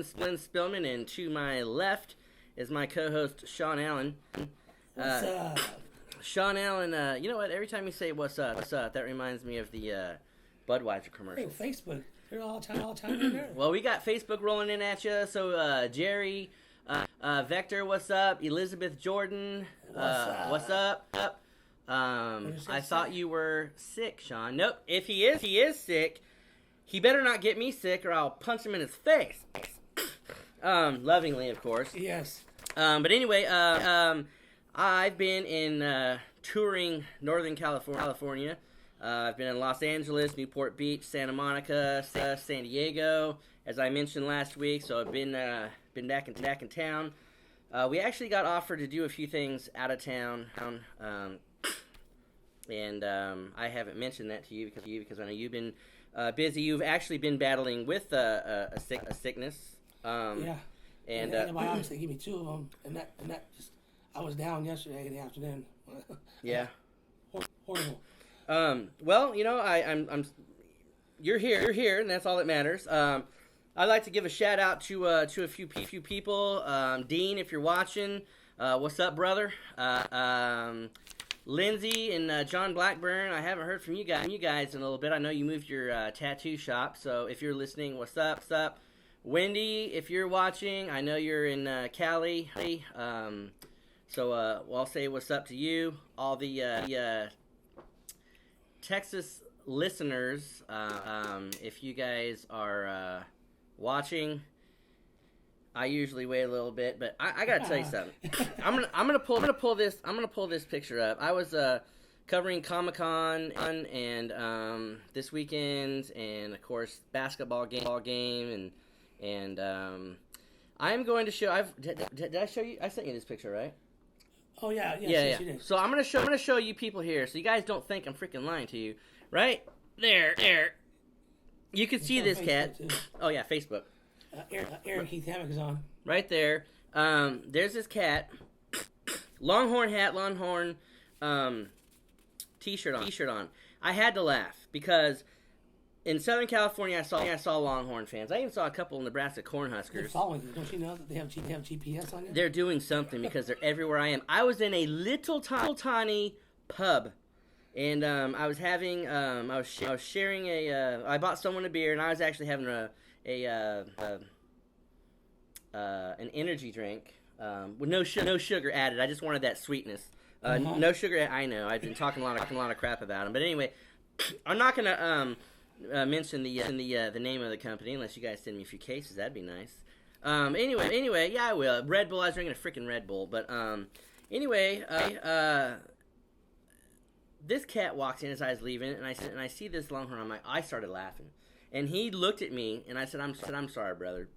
Spillman, and to my left is my co-host Sean Allen. What's up? Sean Allen, you know what? Every time you say what's up, that reminds me of the Budweiser commercial. Hey, Facebook. They're all the time in there. Well, we got Facebook rolling in at you. So Jerry, Vector, what's up? Elizabeth Jordan, what's up? I thought you were sick, Sean. Nope. If he is sick, he better not get me sick, or I'll punch him in his face. Lovingly, of course. Yes. But anyway, I've been in touring Northern California. I've been in Los Angeles, Newport Beach, Santa Monica, San Diego, as I mentioned last week. So I've been back in town. We actually got offered to do a few things out of town, and I haven't mentioned that to you because I know you've been busy. You've actually been battling with a sickness. Yeah. And antibiotics, they give me 2 of them, and that just, I was down yesterday in the afternoon. Yeah. Horrible. Well, you know, I'm you're here, and that's all that matters. I'd like to give a shout out to a few people. Dean, if you're watching, what's up, brother? Lindsay and John Blackburn, I haven't heard from you guys in a little bit. I know you moved your tattoo shop, so if you're listening, what's up? Wendy, if you're watching, I know you're in Cali, so I'll say what's up to you. All the Texas listeners, if you guys are watching, I usually wait a little bit, but I gotta tell you something. I'm gonna pull this picture up. I was covering Comic-Con and this weekend, and of course basketball game, and I'm going to show. Did I show you? I sent you this picture, right? Oh yeah. Yeah. So I'm gonna show you people here, so you guys don't think I'm freaking lying to you. Right there. You can see this cat. Too. Oh yeah, Facebook. Aaron Keith Hammock is on. Right there. There's this cat. Longhorn hat, Longhorn t-shirt on. I had to laugh because in Southern California, I saw Longhorn fans. I even saw a couple of Nebraska Cornhuskers. They're following you. Don't you know that they have GPS on you? They're doing something because they're everywhere I am. I was in a little tiny pub, and I was having I was sharing I bought someone a beer, and I was actually having an energy drink with no sugar added. I just wanted that sweetness. No sugar. I know. I've been talking a lot of crap about them, but anyway, I'm not gonna mention the name of the company unless you guys send me a few cases. That'd be nice. Anyway, yeah, I will. Red Bull. I was drinking a freaking Red Bull, but anyway, this cat walks in as I was leaving, and I see this Longhorn. I started laughing, and he looked at me, and I said, "I'm sorry, brother."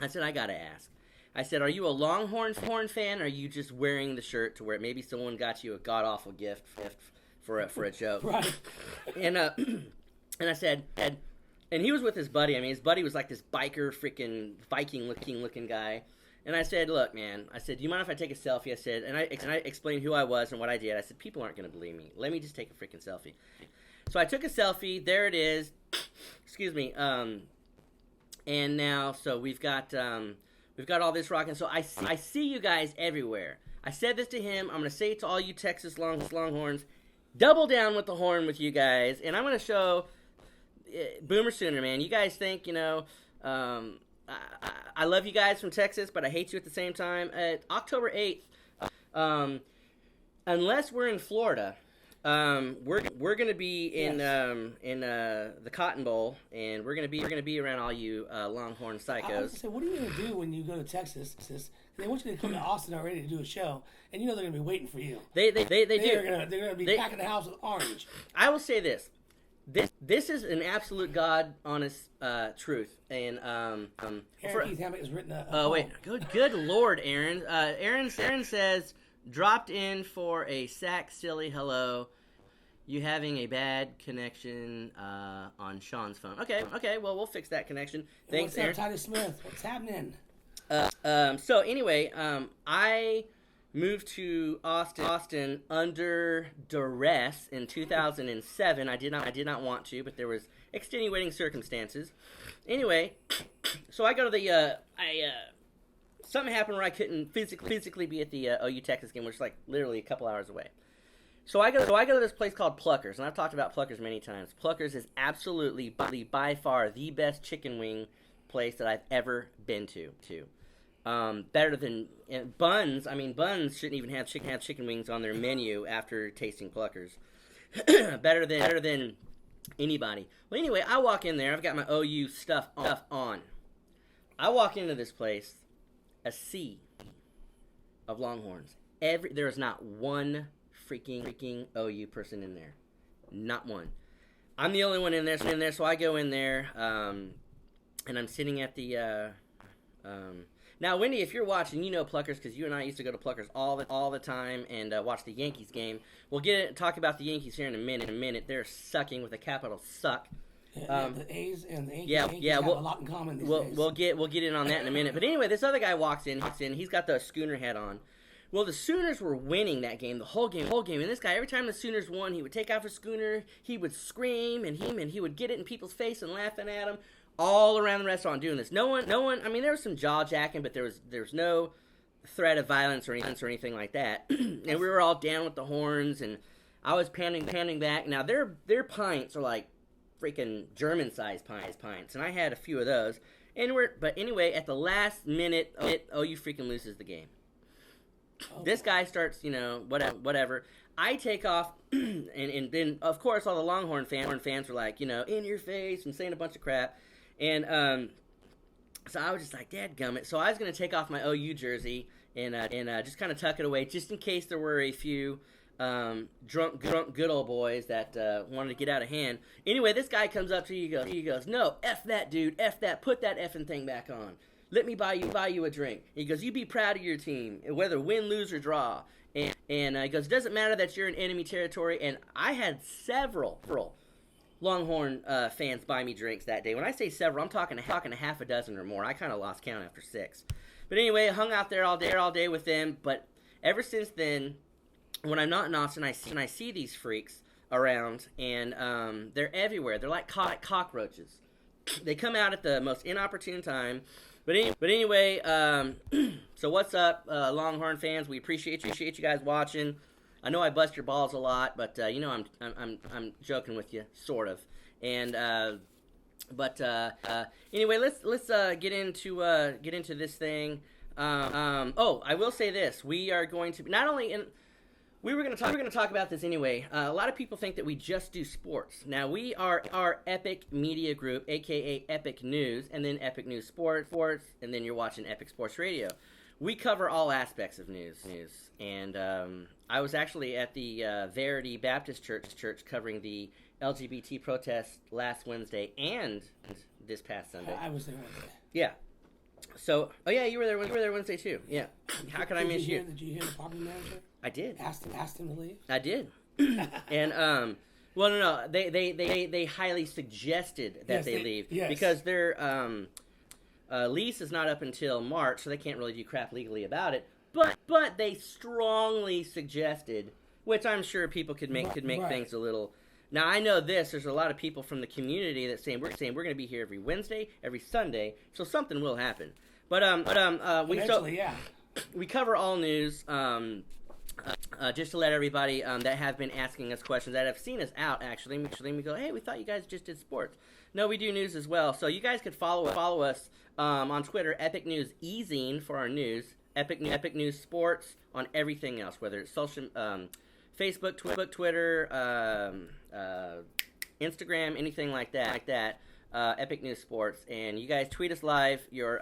I said, "I gotta ask." I said, "Are you a Longhorn fan, or are you just wearing the shirt to where maybe someone got you a god awful gift for a joke?" Right. And and I said, and he was with his buddy. I mean, his buddy was like this biker, freaking Viking looking guy. And I said, "Look, man," I said, "do you mind if I take a selfie?" I said, and I explained who I was and what I did. I said, "People aren't going to believe me. Let me just take a freaking selfie." So I took a selfie. There it is. Excuse me. And now, so we've got all this rocking. So I see you guys everywhere. I said this to him. I'm going to say it to all you Texas Longhorns. Double down with the horn with you guys. And I'm going to show Boomer Sooner, man. You guys think, you know, I love you guys from Texas, but I hate you at the same time. October 8th, unless we're in Florida, we're gonna be in the Cotton Bowl, and we're gonna be around all you Longhorn psychos. I was gonna say, what are you gonna do when you go to Texas? They want you to come to Austin already to do a show, and you know they're gonna be waiting for you. They do. They're gonna be packing the house with orange. I will say this. This is an absolute God honest truth, and Aaron Keith Hammock has written a oh wait, good Lord, Aaron. Aaron says, dropped in for a sack silly hello. You having a bad connection on Sean's phone? Okay. Well, we'll fix that connection. Thanks, what's up, Aaron. Titus Smith? What's happening? So anyway, I moved to Austin under duress in 2007. I did not want to, but there was extenuating circumstances. Anyway, so I go to the something happened where I couldn't physically be at the OU Texas game, which is like literally a couple hours away. So I go to this place called Pluckers, and I've talked about Pluckers many times. Pluckers is absolutely by far the best chicken wing place that I've ever been to. Better than Buns. I mean, Buns shouldn't even have chicken wings on their menu after tasting Pluckers. better than anybody. Well, anyway, I walk in there. I've got my OU stuff on. I walk into this place, a sea of Longhorns. There is not one freaking OU person in there. Not one. I'm the only one in there, so I go in there, and I'm sitting at the, now, Wendy, if you're watching, you know Pluckers, because you and I used to go to Pluckers all the time and watch the Yankees game. We'll talk about the Yankees here in a minute. They're sucking with a capital suck. The A's and the Yankees have a lot in common these days. We'll get in on that in a minute. But anyway, this other guy walks in. He's got the Schooner hat on. Well, the Sooners were winning that game, the whole game. And this guy, every time the Sooners won, he would take off his Schooner, he would scream, and he would get it in people's face and laughing at them all around the restaurant doing this. No one. I mean, there was some jaw jacking, but there was no threat of violence or anything like that. And we were all down with the horns, and I was panning back. Now their pints are like freaking German-sized pints, and I had a few of those. But anyway, at the last minute, OU freaking loses the game. This guy starts, whatever. I take off, and then, of course, all the Longhorn fans were like, in your face and saying a bunch of crap. And so I was just like, dadgummit. So I was going to take off my OU jersey and just kind of tuck it away, just in case there were a few drunk good old boys that wanted to get out of hand. Anyway, this guy comes up to you, he goes, no, F that, dude, F that, put that effing thing back on. Let me buy you a drink. He goes, you be proud of your team, whether win, lose, or draw. And he goes, it doesn't matter that you're in enemy territory. And I had several Longhorn fans buy me drinks that day. When I say several, I'm talking a half a dozen or more. I kind of lost count after 6. But anyway, I hung out there all day with them. But ever since then, when I'm not in Austin, I see these freaks around, and they're everywhere. They're like cockroaches. They come out at the most inopportune time. But anyway, so what's up, Longhorn fans? We appreciate you guys watching. I know I bust your balls a lot, but I'm joking with you, sort of. And anyway, let's get into this thing. I will say this: we are going to not only in. We were going to talk about this anyway. A lot of people think that we just do sports. Now, we are our Epic Media Group, a.k.a. Epic News, and then Epic News Sports, and then you're watching Epic Sports Radio. We cover all aspects of news. And I was actually at the Verity Baptist Church covering the LGBT protest last Wednesday and this past Sunday. I was there Wednesday. Yeah. So, you were there Wednesday too. Yeah. How can I miss you? Did you hear the property manager? I did. Asked him to leave? I did. And well, no, they highly suggested that they leave because their lease is not up until March, so they can't really do crap legally about it. But they strongly suggested, which I'm sure people could make things a little. Now I know this. There's a lot of people from the community that saying we're going to be here every Wednesday, every Sunday, so something will happen. But we cover all news. Just to let everybody that have been asking us questions, that have seen us out, actually, we go, hey, we thought you guys just did sports. No, we do news as well. So you guys could follow us on Twitter, Epic News Easing for our news, Epic News Sports on everything else, whether it's social, Facebook, Twitter, Instagram, anything like that. Epic News Sports, and you guys tweet us live. Your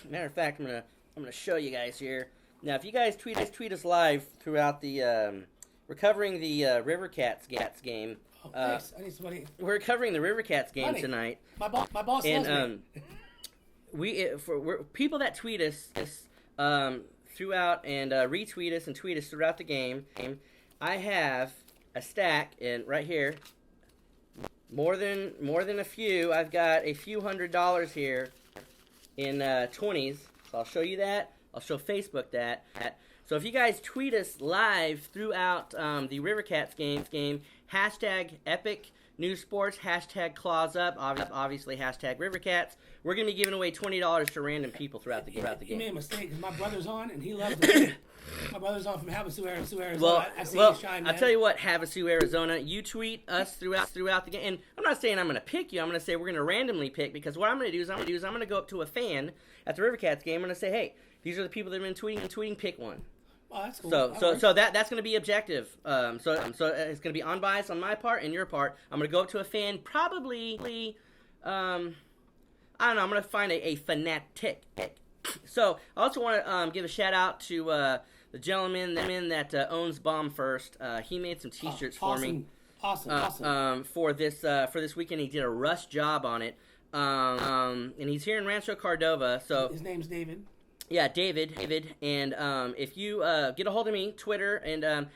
matter of fact, I'm gonna show you guys here. Now, if you guys tweet us live throughout the, we're covering the River Cats game. Oh, thanks. I need somebody. We're covering the River Cats game tonight. My boss loves me. We're people that tweet us throughout and retweet us and tweet us throughout the game. I have a stack, and right here, more than a few. I've got a few $100s here in 20s. So I'll show you that. I'll show Facebook that. So if you guys tweet us live throughout the River Cats game, hashtag Epic new sports, hashtag claws up, obviously hashtag Rivercats. We're going to be giving away $20 to random people throughout the game. He made a mistake because my brother's on and he loves it. My brother's on from Havasu, Arizona. Well, I see you shine, man. I'll tell you what, Havasu, Arizona, you tweet us throughout the game. And I'm not saying I'm going to pick you. I'm going to say we're going to randomly pick, because what I'm going to do is I'm going to go up to a fan at the Rivercats game. I'm going to say, hey, these are the people that have been tweeting, pick one. Oh, that's cool. So that's going to be objective. So it's going to be unbiased on my part and your part. I'm going to go up to a fan, probably, I don't know, I'm going to find a fanatic. So I also want to give a shout out to the gentleman that owns Bomb First. He made some T-shirts for me. Awesome. For this weekend, he did a rush job on it. And he's here in Rancho Cordova. So his name's David. Yeah, David, and if you get a hold of me, Twitter, and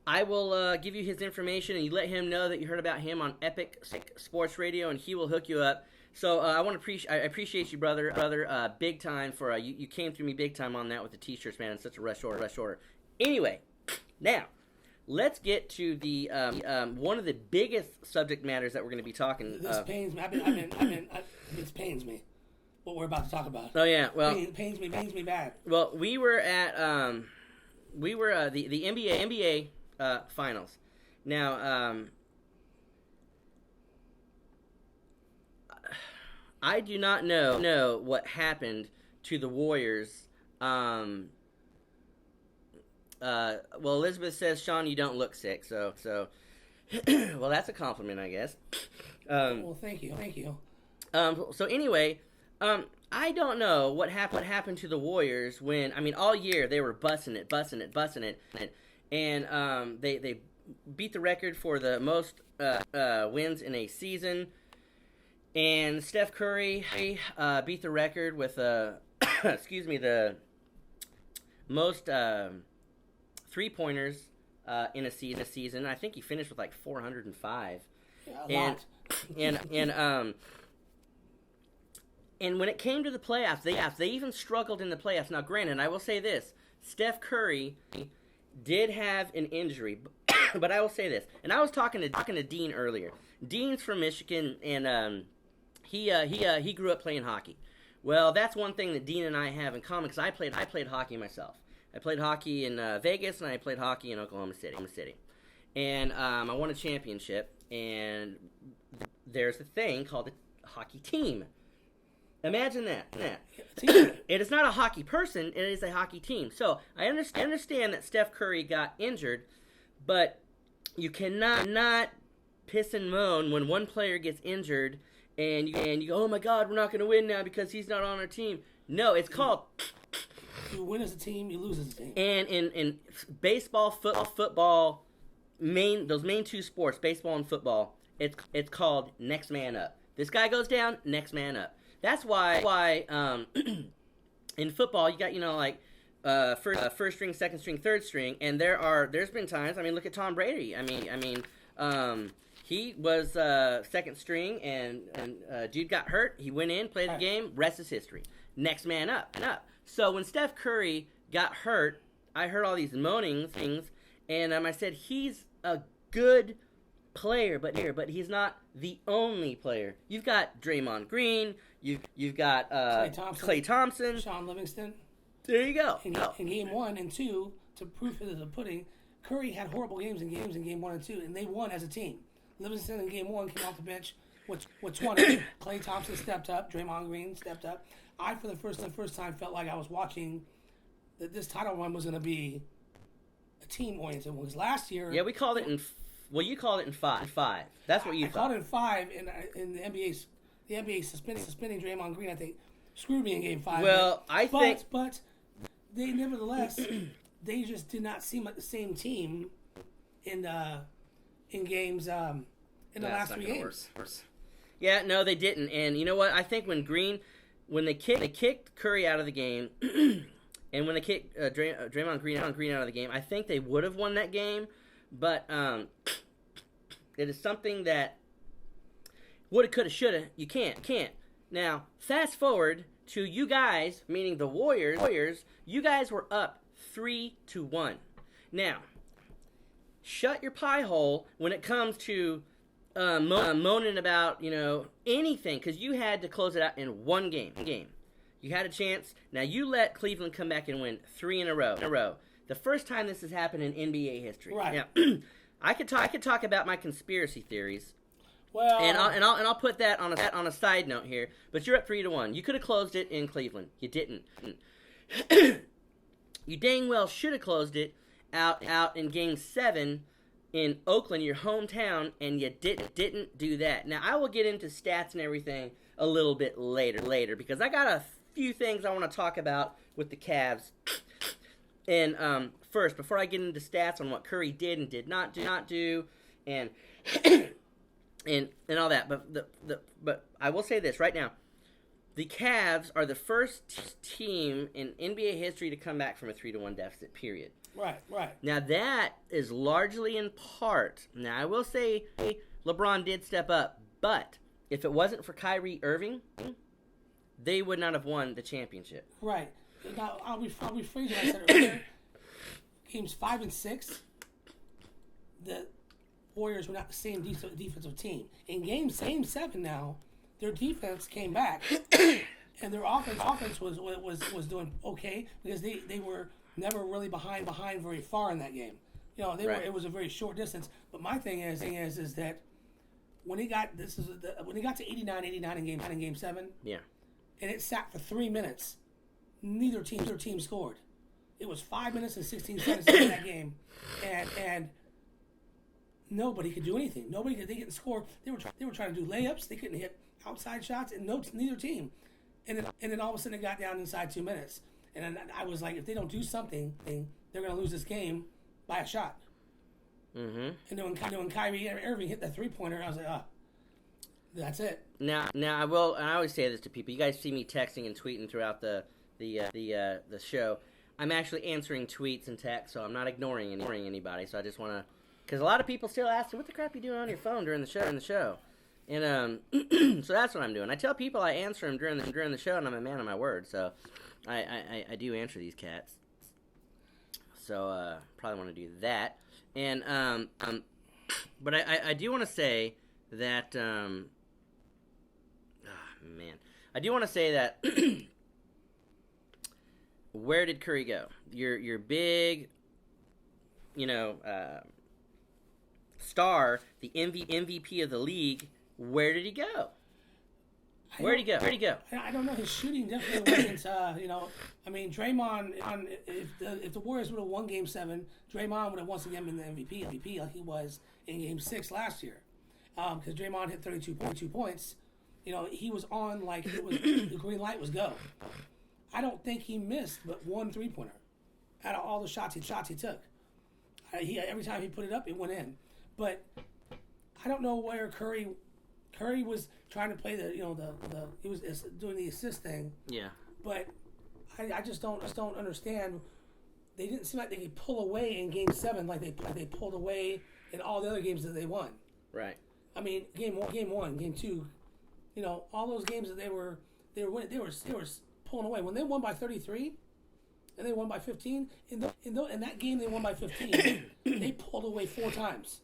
I will give you his information, and you let him know that you heard about him on Epic Sports Radio, and he will hook you up. So I appreciate you, brother, big time for you came through me big time on that with the T-shirts, man. It's such a rush order. Anyway, now let's get to the one of the biggest subject matters that we're going to be talking. This pains me. This pains me. What we're about to talk about. Oh yeah, well, pains me bad. Well, we were at the NBA finals. Now, I do not know what happened to the Warriors. Well, Elizabeth says, Sean, you don't look sick. So, well, that's a compliment, I guess. Well, thank you. So anyway. I don't know what happened to the Warriors when, I mean, all year they were busting it, and they beat the record for the most wins in a season, and Steph Curry beat the record with the most three-pointers in a season. I think he finished with like 405. Yeah, And when it came to the playoffs, they even struggled in the playoffs. Now, granted, I will say this: Steph Curry did have an injury, but I will say this. And I was talking to Dean earlier. Dean's from Michigan, and he grew up playing hockey. Well, that's one thing that Dean and I have in common, because I played hockey myself. I played hockey in Vegas, and I played hockey in Oklahoma City. And I won a championship. And there's a thing called a hockey team. Imagine that. It is not a hockey person, it is a hockey team. So, I understand that Steph Curry got injured, but you cannot piss and moan when one player gets injured and you go, oh my God, we're not going to win now because he's not on our team. No, it's called... You win as a team, you lose as a team. And in baseball, football, those main two sports, baseball and football, it's called next man up. This guy goes down, next man up. That's why in football you got first string, second string, third string, and there's been times. I mean, look at Tom Brady. I mean, he was second string, and dude got hurt. He went in, played the game. Rest is history. Next man up. So when Steph Curry got hurt, I heard all these moaning things, and I said he's a good player, but he's not the only player. You've got Draymond Green. You've got Klay Thompson, Sean Livingston. There you go. In game 1 and 2, to proof it is a pudding, Curry had horrible games in game 1 and 2, and they won as a team. Livingston in game 1 came off the bench with 20. Klay Thompson stepped up. Draymond Green stepped up. I, for the first time, felt like I was watching that this title run was going to be a team-oriented one. Because last year... Yeah, we called it in... Well, you called it in five. That's what you thought. I called it in 5, in the NBA suspending Draymond Green, I think, screwed me in game 5. Well, But they nevertheless, they just did not seem like the same team in games, in the last 3 games. Yeah, no, they didn't. And you know what? I think when they kicked Curry out of the game, and when they kicked Draymond Green out of the game, I think they would have won that game. But it is something that woulda, coulda, shoulda. You can't. Now, fast forward to you guys, meaning the Warriors. You guys were up 3-1. Now, shut your pie hole when it comes to moaning about, anything, because you had to close it out in one game. You had a chance. Now, you let Cleveland come back and win 3 in a row. The first time this has happened in NBA history. Right. Now, I could talk about my conspiracy theories. Well, And I'll put that on a side note here. But you're up 3-1. You could have closed it in Cleveland. You didn't. You dang well should have closed it out in Game 7 in Oakland, your hometown, and you didn't do that. Now, I will get into stats and everything a little bit later because I got a few things I want to talk about with the Cavs. And first, before I get into stats on what Curry did and did not do, and and all that, but I will say this right now: the Cavs are the first team in NBA history to come back from a 3-1 deficit. Period. Right. Now that is largely in part. Now I will say LeBron did step up, but if it wasn't for Kyrie Irving, they would not have won the championship. Right. Now, I'll rephrase what I said earlier. Games 5 and 6, the Warriors were not the same defensive team. In Game 7 now, their defense came back, and their offense was doing okay because they were never really behind very far in that game. It was a very short distance. But my thing is that when he got to 89 in Game 7, yeah, and it sat for 3 minutes. Neither team scored. It was 5 minutes and 16 seconds in that game, and nobody could do anything. They couldn't score. They were trying to do layups. They couldn't hit outside shots, and neither team. And then all of a sudden it got down inside 2 minutes, and then I was like, if they don't do something, they're going to lose this game by a shot. Mm-hmm. And then when Kyrie Irving hit that 3-pointer, I was like, that's it. Now I will. And I always say this to people. You guys see me texting and tweeting throughout the show. I'm actually answering tweets and texts, so I'm not ignoring anybody. So I just want to, because a lot of people still ask, "What the crap are you doing on your phone during the show?" And so that's what I'm doing. I tell people I answer them during the show, and I'm a man of my word. So I do answer these cats. So probably want to do that. And but I do want to say that I do want to say that. Where did Curry go? Your big, star, the MVP of the league. Where did he go? Where'd he go? I don't know. His shooting definitely wasn't. Draymond. If the Warriors would have won Game 7, Draymond would have once again been the MVP like he was in Game 6 last year. Because Draymond hit 32 points. He was on like the green light was go. I don't think he missed but one 3-pointer out of all the shots he took. Every time he put it up, it went in. But I don't know where Curry was trying to play he was doing the assist thing. Yeah. But I just don't understand. They didn't seem like they could pull away in Game 7 like they pulled away in all the other games that they won. Right. I mean, Game 1, Game 2, all those games that they were winning, they were pulling away. When they won by 33 and they won by 15, in that game they won by 15, they pulled away 4 times.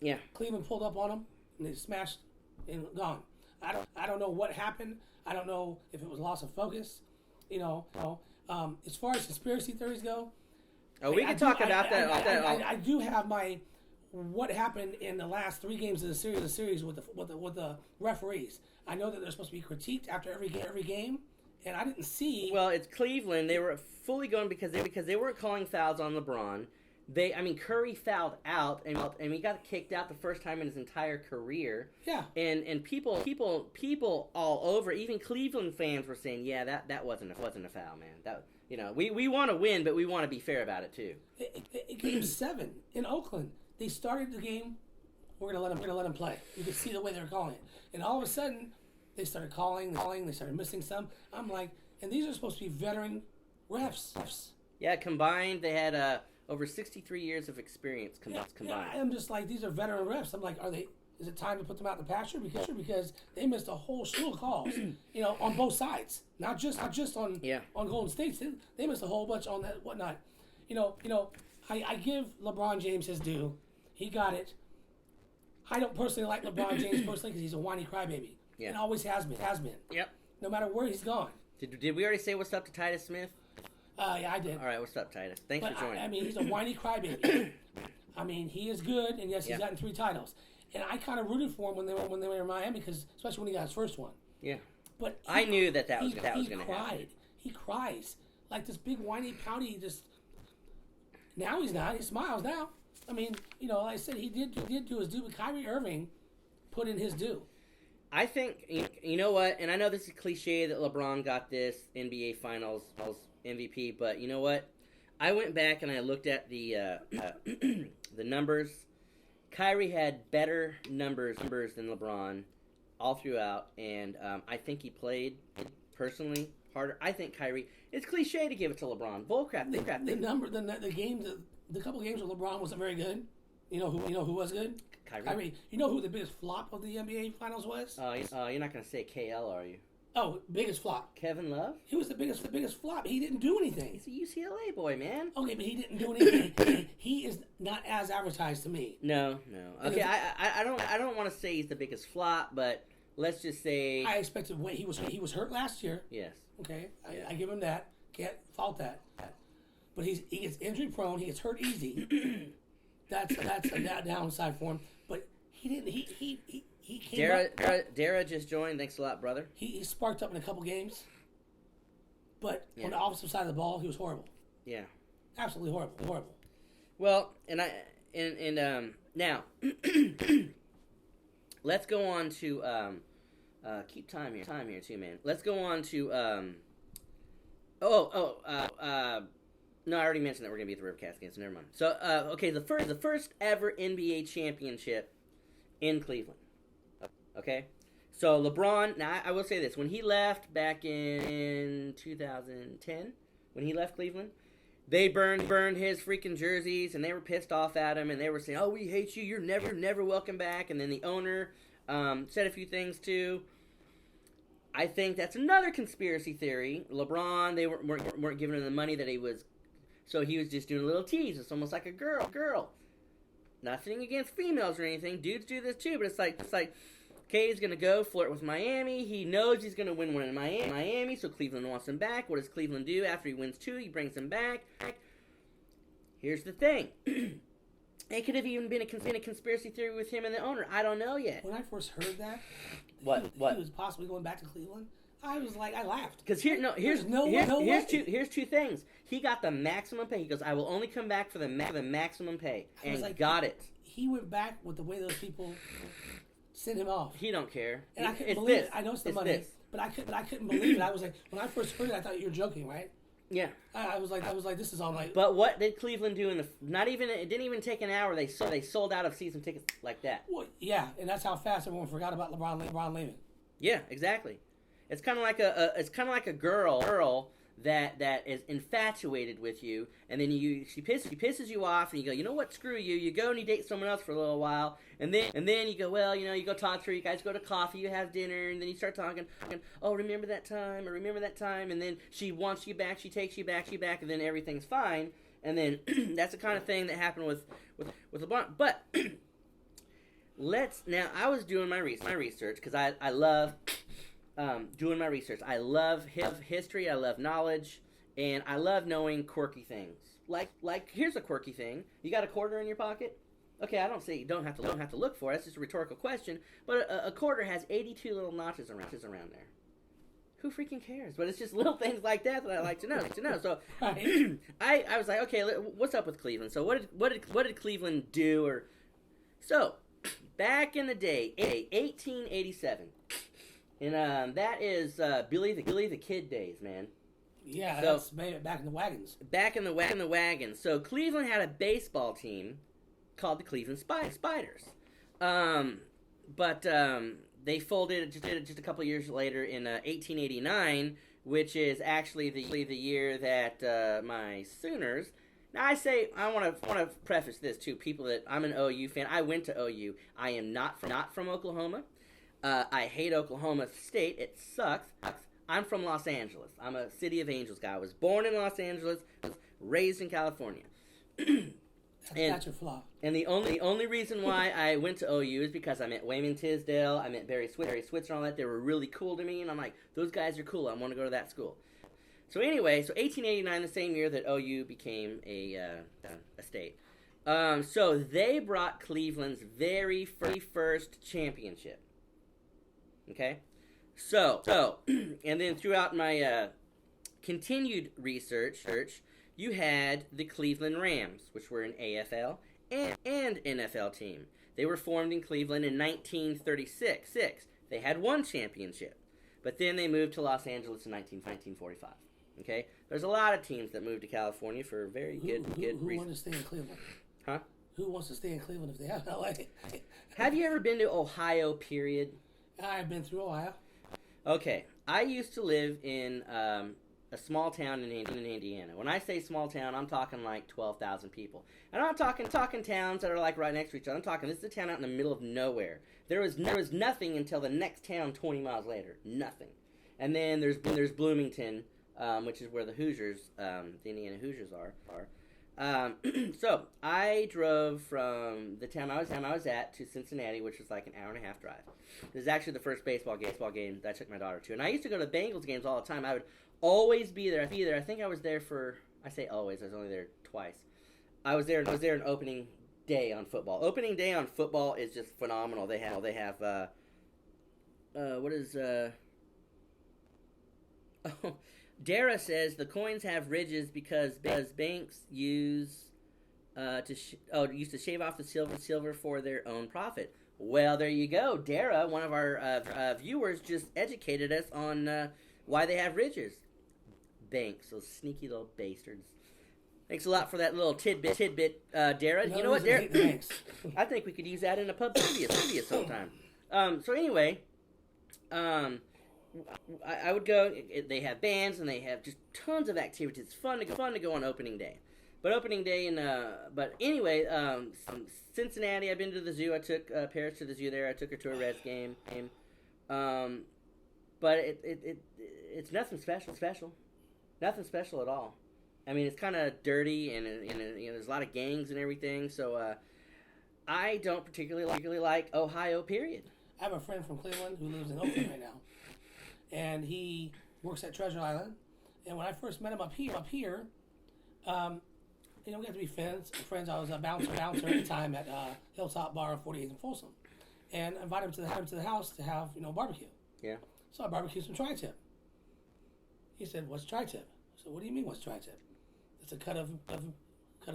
Yeah. Cleveland pulled up on them and they smashed and gone. I don't know what happened. I don't know if it was loss of focus. As far as conspiracy theories go, we can talk about that. I do have my what happened in the last 3 games of the series with the referees. I know that they're supposed to be critiqued after every game. And I didn't see. Well, it's Cleveland. They were fully going because they weren't calling fouls on LeBron. Curry fouled out, and he got kicked out the first time in his entire career. Yeah. And people all over, even Cleveland fans were saying, yeah, that wasn't a foul, man. That we want to win, but we want to be fair about it too. Game 7 in Oakland, they started the game. We're gonna let him play. You could see the way they were calling it, and all of a sudden. They started calling. They started missing some. I'm like, and these are supposed to be veteran refs. Yeah, combined, they had over 63 years of experience combined. Yeah, I'm just like, these are veteran refs. I'm like, is it time to put them out in the pasture? Because they missed a whole slew of calls, on both sides. Not just on Golden State. They missed a whole bunch on that whatnot. I give LeBron James his due. He got it. I don't personally like LeBron James personally because he's a whiny crybaby. Yeah. And always has been. Yep. No matter where he's gone. Did we already say what's up to Titus Smith? Yeah, I did. All right, what's up, Titus? Thanks for joining. I mean, he's a whiny crybaby. I mean, he is good, and yes, he's gotten 3 titles. And I kind of rooted for him when they were in Miami, because especially when he got his first one. Yeah. But I knew that was going to happen. He cries like this big whiny pouty. Just now he's not. He smiles now. I mean, like I said, he did do his due, but Kyrie Irving put in his due. I think, you know what, and I know this is cliche that LeBron got this NBA Finals MVP, but you know what? I went back and I looked at the the numbers. Kyrie had better numbers than LeBron all throughout, and I think he played, personally, harder. I think Kyrie, it's cliche to give it to LeBron. Bullcrap. The couple games where LeBron wasn't very good. You know who was good? Kyrie. You know who the biggest flop of the NBA Finals was? You're not going to say KL, are you? Oh, biggest flop. Kevin Love? He was the biggest flop. He didn't do anything. He's a UCLA boy, man. Okay, but he didn't do anything. He is not as advertised to me. No. Okay, I don't want to say he's the biggest flop, but let's just say I expected he was hurt last year. Yes. Okay, I give him that. Can't fault that. But he gets injury prone. He gets hurt easy. That's a downside for him. But he didn't. He came up. Dara just joined. Thanks a lot, brother. He sparked up in a couple games. But on the offensive side of the ball, he was horrible. Yeah. Absolutely horrible. Well, now let's go on to keep time here too, man. Let's go on to no, I already mentioned that we're gonna be at the Rivercast game, so never mind. So okay, the first ever NBA championship in Cleveland. Okay, so LeBron. Now I will say this: when he left back in 2010, when he left Cleveland, they burned his freaking jerseys, and they were pissed off at him, and they were saying, "Oh, we hate you. You're never welcome back." And then the owner said a few things too. I think that's another conspiracy theory. LeBron, they weren't giving him the money that he was, so he was just doing a little tease. It's almost like a girl. Nothing against females or anything. Dudes do this too, but it's like, okay, he's gonna go flirt with Miami. He knows he's gonna win one in Miami, so Cleveland wants him back. What does Cleveland do after he wins 2? He brings him back. Here's the thing. It could have even been a conspiracy theory with him and the owner. I don't know yet. When I first heard that, what he was possibly going back to Cleveland, I was like, I laughed. Because here's two things. He got the maximum pay. He goes, I will only come back for the maximum pay, and got it. He went back with the way those people sent him off. He don't care. And I couldn't believe it. I know it's the money, but I couldn't believe it. I was like, when I first heard it, I thought you were joking, right? Yeah. I was like, this is all like. But what did Cleveland do in the? It didn't even take an hour. They sold out of season tickets like that. Well, yeah, and that's how fast everyone forgot about LeBron leaving. Yeah, exactly. It's kind of like a girl that is infatuated with you, and then she pisses you off, and you go, you know what, screw you. You go and you date someone else for a little while, and then you go, well, you go talk to her. You guys go to coffee, you have dinner, and then you start talking. Oh, remember that time? And then she wants you back. She takes you back, and then everything's fine. And then that's the kind of thing that happened with LeBron. But I was doing my research because I love. Doing my research. I love history, I love knowledge, and I love knowing quirky things. Like here's a quirky thing. You got a quarter in your pocket? Okay, I don't say you don't have to look for it. It's just a rhetorical question. But a quarter has 82 little notches around there. Who freaking cares? But it's just little things like that I like to know. So I was like, okay, what's up with Cleveland? So what did Cleveland do? So back in the day, 1887. And that is Billy the Kid days, man. Yeah, so, that's back in the wagons. Back in the wagons. So Cleveland had a baseball team called the Cleveland Spiders. But they folded just a couple years later in 1889, which is actually the year that my Sooners. Now I want to preface this to people that I'm an OU fan. I went to OU. I am not from Oklahoma. I hate Oklahoma State. It sucks. I'm from Los Angeles. I'm a City of Angels guy. I was born in Los Angeles, raised in California. That's your flaw. And the only reason why I went to OU is because I met Wayman Tisdale, I met Barry Switzer and all that. They were really cool to me, and I'm like, those guys are cool. I want to go to that school. So anyway, 1889, the same year that OU became a state. So they brought Cleveland's very first championship. Okay? So, and then throughout my continued research, you had the Cleveland Rams, which were an AFL and NFL team. They were formed in Cleveland in 1936. They had one championship, but then they moved to Los Angeles in 1945. Okay? There's a lot of teams that moved to California for very good reasons. Who wants to stay in Cleveland? Huh? Who wants to stay in Cleveland if they have LA? Have you ever been to Ohio, period? I've been through Ohio. Okay. I used to live in a small town in Indiana. When I say small town, I'm talking like 12,000 people. And I'm not talking towns that are like right next to each other. I'm talking, this is a town out in the middle of nowhere. There was nothing until the next town 20 miles later. Nothing. And then there's Bloomington, which is where the Hoosiers, the Indiana Hoosiers are. So I drove from the town I was at to Cincinnati, which was like an hour and a half drive. This is actually the first baseball game that I took my daughter to. And I used to go to Bengals games all the time. I would always be there. I think I was there I say always, I was only there twice. I was there on opening day on football. Opening day on football is just phenomenal. They have Dara says the coins have ridges because banks used to shave off the silver for their own profit. Well, there you go. Dara, one of our viewers, just educated us on why they have ridges. Banks, those sneaky little bastards. Thanks a lot for that little tidbit, Dara. No, you know what, Dara? I think we could use that in a pub trivia sometime. So anyway, I would go. They have bands and they have just tons of activities. It's fun to go on opening day. But opening day but anyway, Cincinnati. I've been to the zoo. I took Paris to the zoo there. I took her to a Reds game. But it's nothing special. Nothing special at all. I mean, it's kind of dirty and there's a lot of gangs and everything. So I don't particularly like Ohio. Period. I have a friend from Cleveland who lives in Oakland right now, and he works at Treasure Island. And when I first met him up here, we got to be friends. I was a bouncer at the time at Hilltop Bar on 48th and Folsom, and I invited him to the house to have barbecue. Yeah. So I barbecued some tri-tip. He said, "What's tri-tip?" I said, "What do you mean, what's tri-tip?" It's a cut of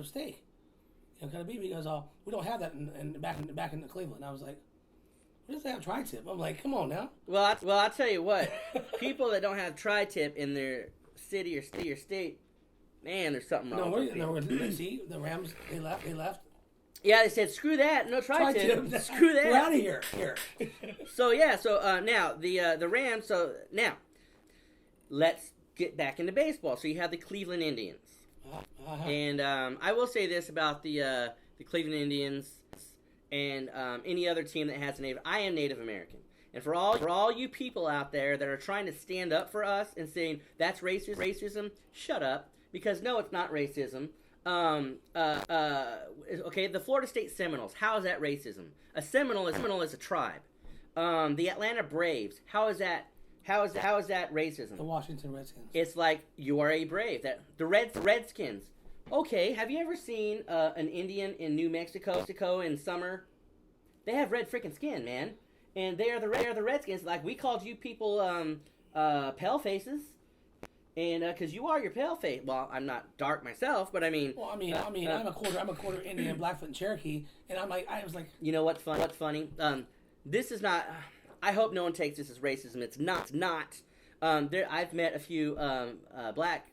steak, cut of beef. He goes, "Oh, we don't have that back in Cleveland." I was like, "What does that have tri-tip?" I'm like, "Come on now." Well, I'll tell you what. People that don't have tri-tip in their city or state, man, there's something wrong. No, see, the Rams, they left. Yeah, they said, screw that, no tri-tip. Screw that. We're out of here. So now the Rams. So now, let's get back into baseball. So you have the Cleveland Indians, and I will say this about the Cleveland Indians and any other team that has a native. I am Native American, and for all you people out there that are trying to stand up for us and saying that's racism, shut up, because no, it's not racism. Okay, the Florida State Seminoles. How is that racism? A Seminole is a tribe. The Atlanta Braves. How is that racism? The Washington Redskins. It's like you are a Brave. That the Redskins. Okay, have you ever seen an Indian in New Mexico in summer? They have red freaking skin, man, and they are the Redskins. Like we called you people pale faces. And because you are your pale face. Well, I'm not dark myself, but I mean. Well, I'm a quarter Indian, Blackfoot, and Cherokee, and I was like. You know what's funny? This is not. I hope no one takes this as racism. It's not. I've met a few black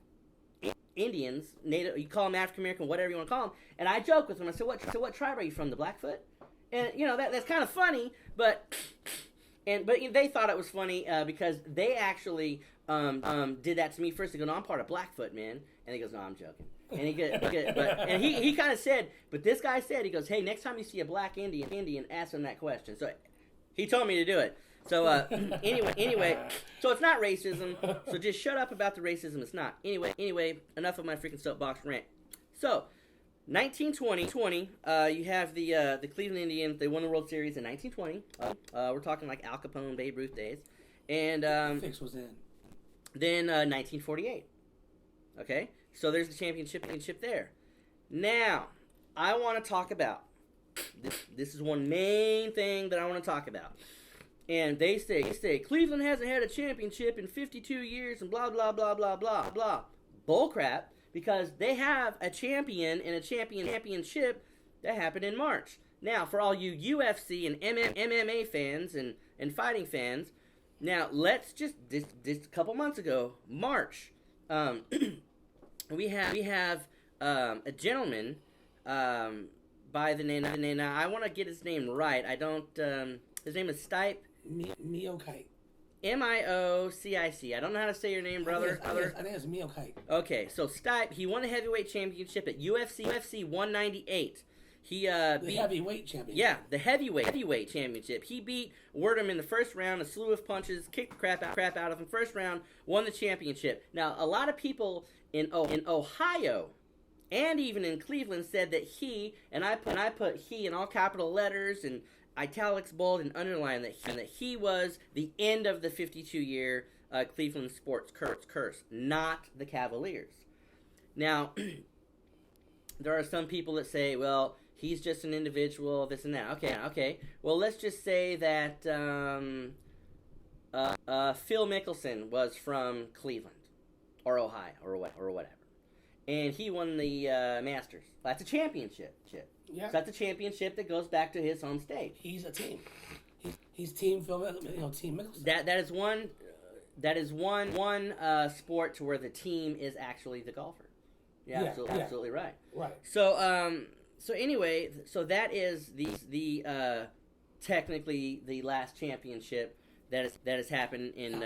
Indians, Native. You call them African American, whatever you want to call them, and I joke with them. I said, "What tribe are you from? The Blackfoot?" And that's kind of funny, but they thought it was funny because they actually. Did that to me first. They go, "No, I'm part of Blackfoot, man." And he goes, "No, I'm joking." And he kind of said, but this guy said, he goes, "Hey, next time you see a black Indian, ask him that question." So he told me to do it. So anyway, so it's not racism. So just shut up about the racism. It's not. Anyway, enough of my freaking soapbox rant. So 1920, you have the Cleveland Indians. They won the World Series in 1920. We're talking like Al Capone, Babe Ruth days. And Fix was in. Then 1948. Okay, so there's the championship there. Now, I want to talk about this. This is one main thing that I want to talk about. And they say Cleveland hasn't had a championship in 52 years and blah blah blah blah blah blah. Bullcrap, because they have a champion and a championship that happened in March. Now, for all you UFC and MMA fans and fighting fans, now let's just this couple months ago, March. We have a gentleman by the name. Now I want to get his name right. I don't. His name is Stipe. Miocic. Miocic. I don't know how to say your name, brother. I think it's Miocic. Okay, so Stipe, he won a heavyweight championship at UFC 198. He the heavyweight championship. Yeah, the heavyweight championship. He beat Werdum in the first round, a slew of punches, kicked the crap out of him. First round, won the championship. Now, a lot of people in Ohio and even in Cleveland said that he, and I put he in all capital letters and italics, bold, and underline, that he was the end of the 52-year Cleveland sports curse, not the Cavaliers. Now, there are some people that say, well, he's just an individual, this and that. Okay. Well, let's just say that Phil Mickelson was from Cleveland or Ohio or whatever, and he won the Masters. That's a championship. Yeah. So that's a championship that goes back to his home state. He's a team. He's team Phil, team Mickelson. That is one sport to where the team is actually the golfer. Yeah, absolutely right. Right. So anyway, so that is the technically the last championship that has happened in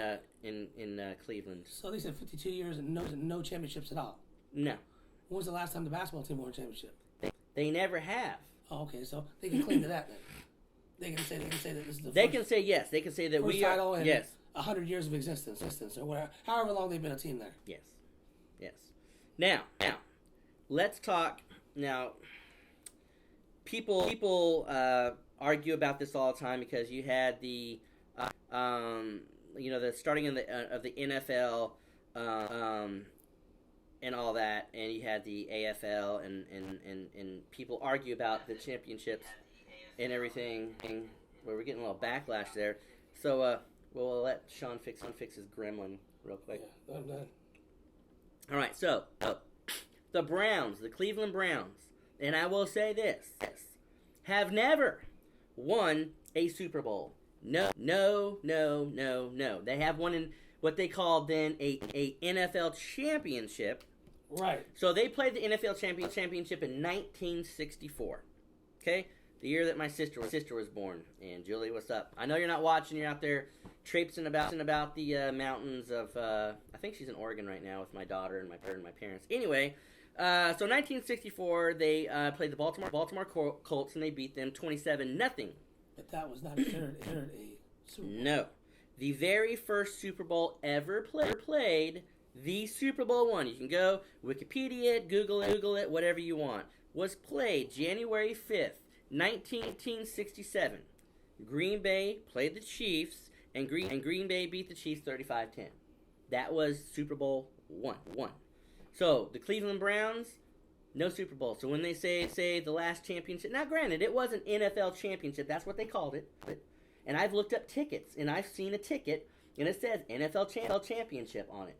Cleveland. So they said 52 years and no championships at all. No. When was the last time the basketball team won a championship? They never have. Oh, okay. So they can claim to that then. They can say that this is the They can say yes. They can say that first we are. Title in yes. 100 years of existence or whatever, however long they've been a team there. Yes. Now, let's talk. Now, people argue about this all the time because you had the the starting of the NFL and all that, and you had the AFL and people argue about the championships and everything. Where we're getting a little backlash there, so we'll let Sean fix his gremlin real quick. Yeah, I'm done. All right, so the Browns, the Cleveland Browns, and I will say this, have never won a Super Bowl. No. They have won in what they called then a NFL championship. Right. So they played the NFL championship in 1964. Okay? The year that my sister was born. And Julie, what's up? I know you're not watching. You're out there traipsing about the mountains of I think she's in Oregon right now with my daughter and my parents. Anyway, so 1964 they played the Baltimore Colts and they beat them 27-0. But that was not considered a Super Bowl. No. The very first Super Bowl ever played, the Super Bowl one, you can go Wikipedia it, Google it, whatever you want, was played January 5th, 1967. Green Bay played the Chiefs, and Green Bay beat the Chiefs 35-10. That was Super Bowl one. So, the Cleveland Browns, no Super Bowl. So when they say the last championship, now granted, it was an NFL championship, that's what they called it, and I've looked up tickets, and I've seen a ticket, and it says NFL championship on it.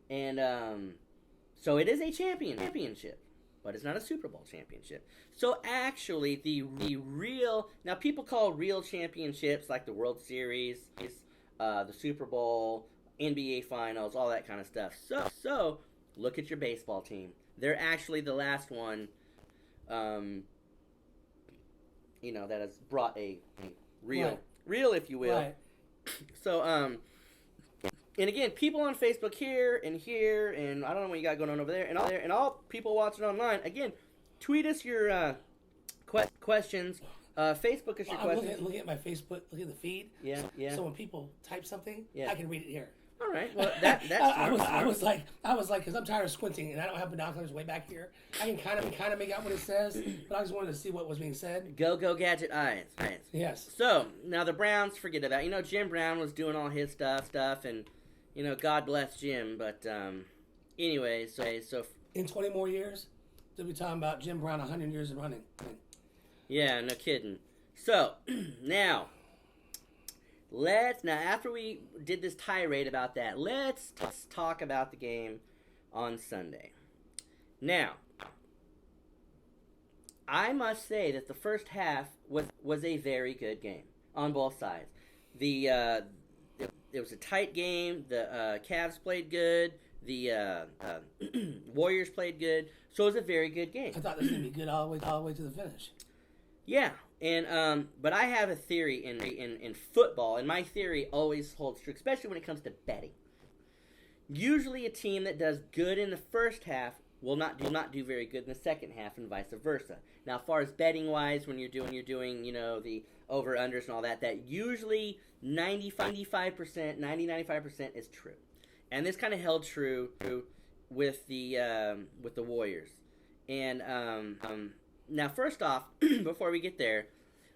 And so it is a championship, but it's not a Super Bowl championship. So actually, the real, now people call real championships like the World Series, the Super Bowl, NBA Finals, all that kind of stuff. So look at your baseball team. They're actually the last one, that has brought a real, if you will. Right. So, and again, people on Facebook here, and I don't know what you got going on over there, and all people watching online, again, tweet us your questions. Facebook us your questions. Look at my Facebook, look at the feed. Yeah. So when people type something, Yeah. I can read it here. All right. Well, that's I was like, because I'm tired of squinting and I don't have binoculars way back here. I can kind of make out what it says, but I just wanted to see what was being said. Go gadget eyes. Yes. So now the Browns, forget about. Jim Brown was doing all his stuff, and God bless Jim. But anyway, so in 20 more years, they'll be talking about Jim Brown 100 years of running. Yeah, no kidding. So now after we did this tirade about that, let's talk about the game on Sunday. Now, I must say that the first half was a very good game on both sides. It was a tight game. The Cavs played good. The Warriors played good. So it was a very good game. I thought this was going to be good all the way to the finish. Yeah, and but I have a theory in football, and my theory always holds true, especially when it comes to betting. Usually, a team that does good in the first half will not do very good in the second half, and vice versa. Now, as far as betting wise, when you're doing the over unders and all that usually 95%, 95% is true, and this kind of held true with the Warriors, and Now, first off, before we get there,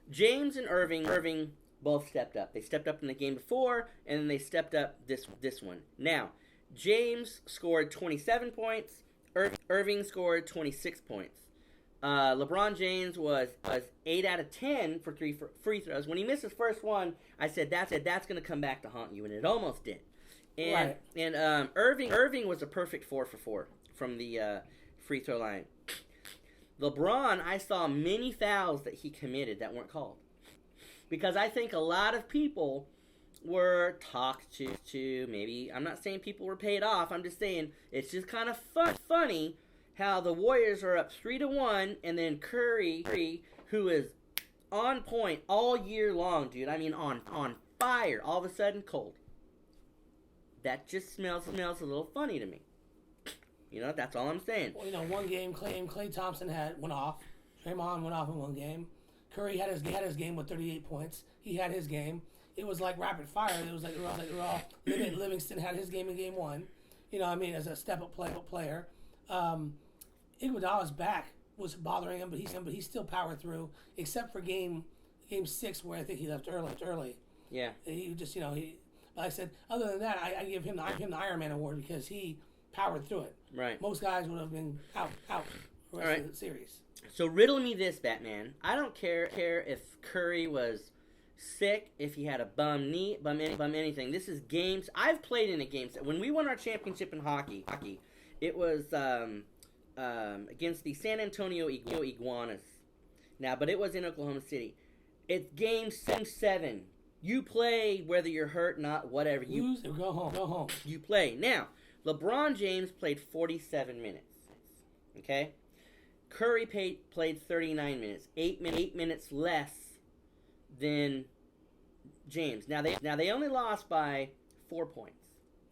James and Irving both stepped up. They stepped up in the game before, and then they stepped up this one. Now, James scored 27 points. Irving scored 26 points. LeBron James was 8 out of 10 for three free throws. When he missed his first one, I said that's going to come back to haunt you, and it almost did. And Right. and Irving was a perfect 4 for 4 from the free throw line. LeBron, I saw many fouls that he committed that weren't called. Because I think a lot of people were talked to maybe, I'm not saying people were paid off, I'm just saying it's just kind of funny how the Warriors are up 3-1, and then Curry, who is on point all year long, dude, I mean on fire, all of a sudden cold. That just smells a little funny to me. That's all I'm saying. Well, one game, Klay Thompson went off. Draymond went off in one game. Curry had his game with 38 points. He had his game. It was like rapid fire. It was like they were all Livingston had his game in game one. As a step-up player. Iguodala's back was bothering him, but he still powered through, except for game 6 where I think he left early. Yeah. He just, like I said, other than that, I give him the Iron Man award because he powered through it. Right. Most guys would have been out the rest of the series. So riddle me this, Batman. I don't care if Curry was sick, if he had a bum knee, bum anything. This is games. I've played in a game. When we won our championship in hockey, it was against the San Antonio Iguanas. Now, but it was in Oklahoma City. It's game 7. You play whether you're hurt, not whatever. You lose or go home. You play. Now, LeBron James played 47 minutes. Okay? Curry played 39 minutes. 8 minutes less than James. Now they only lost by 4 points.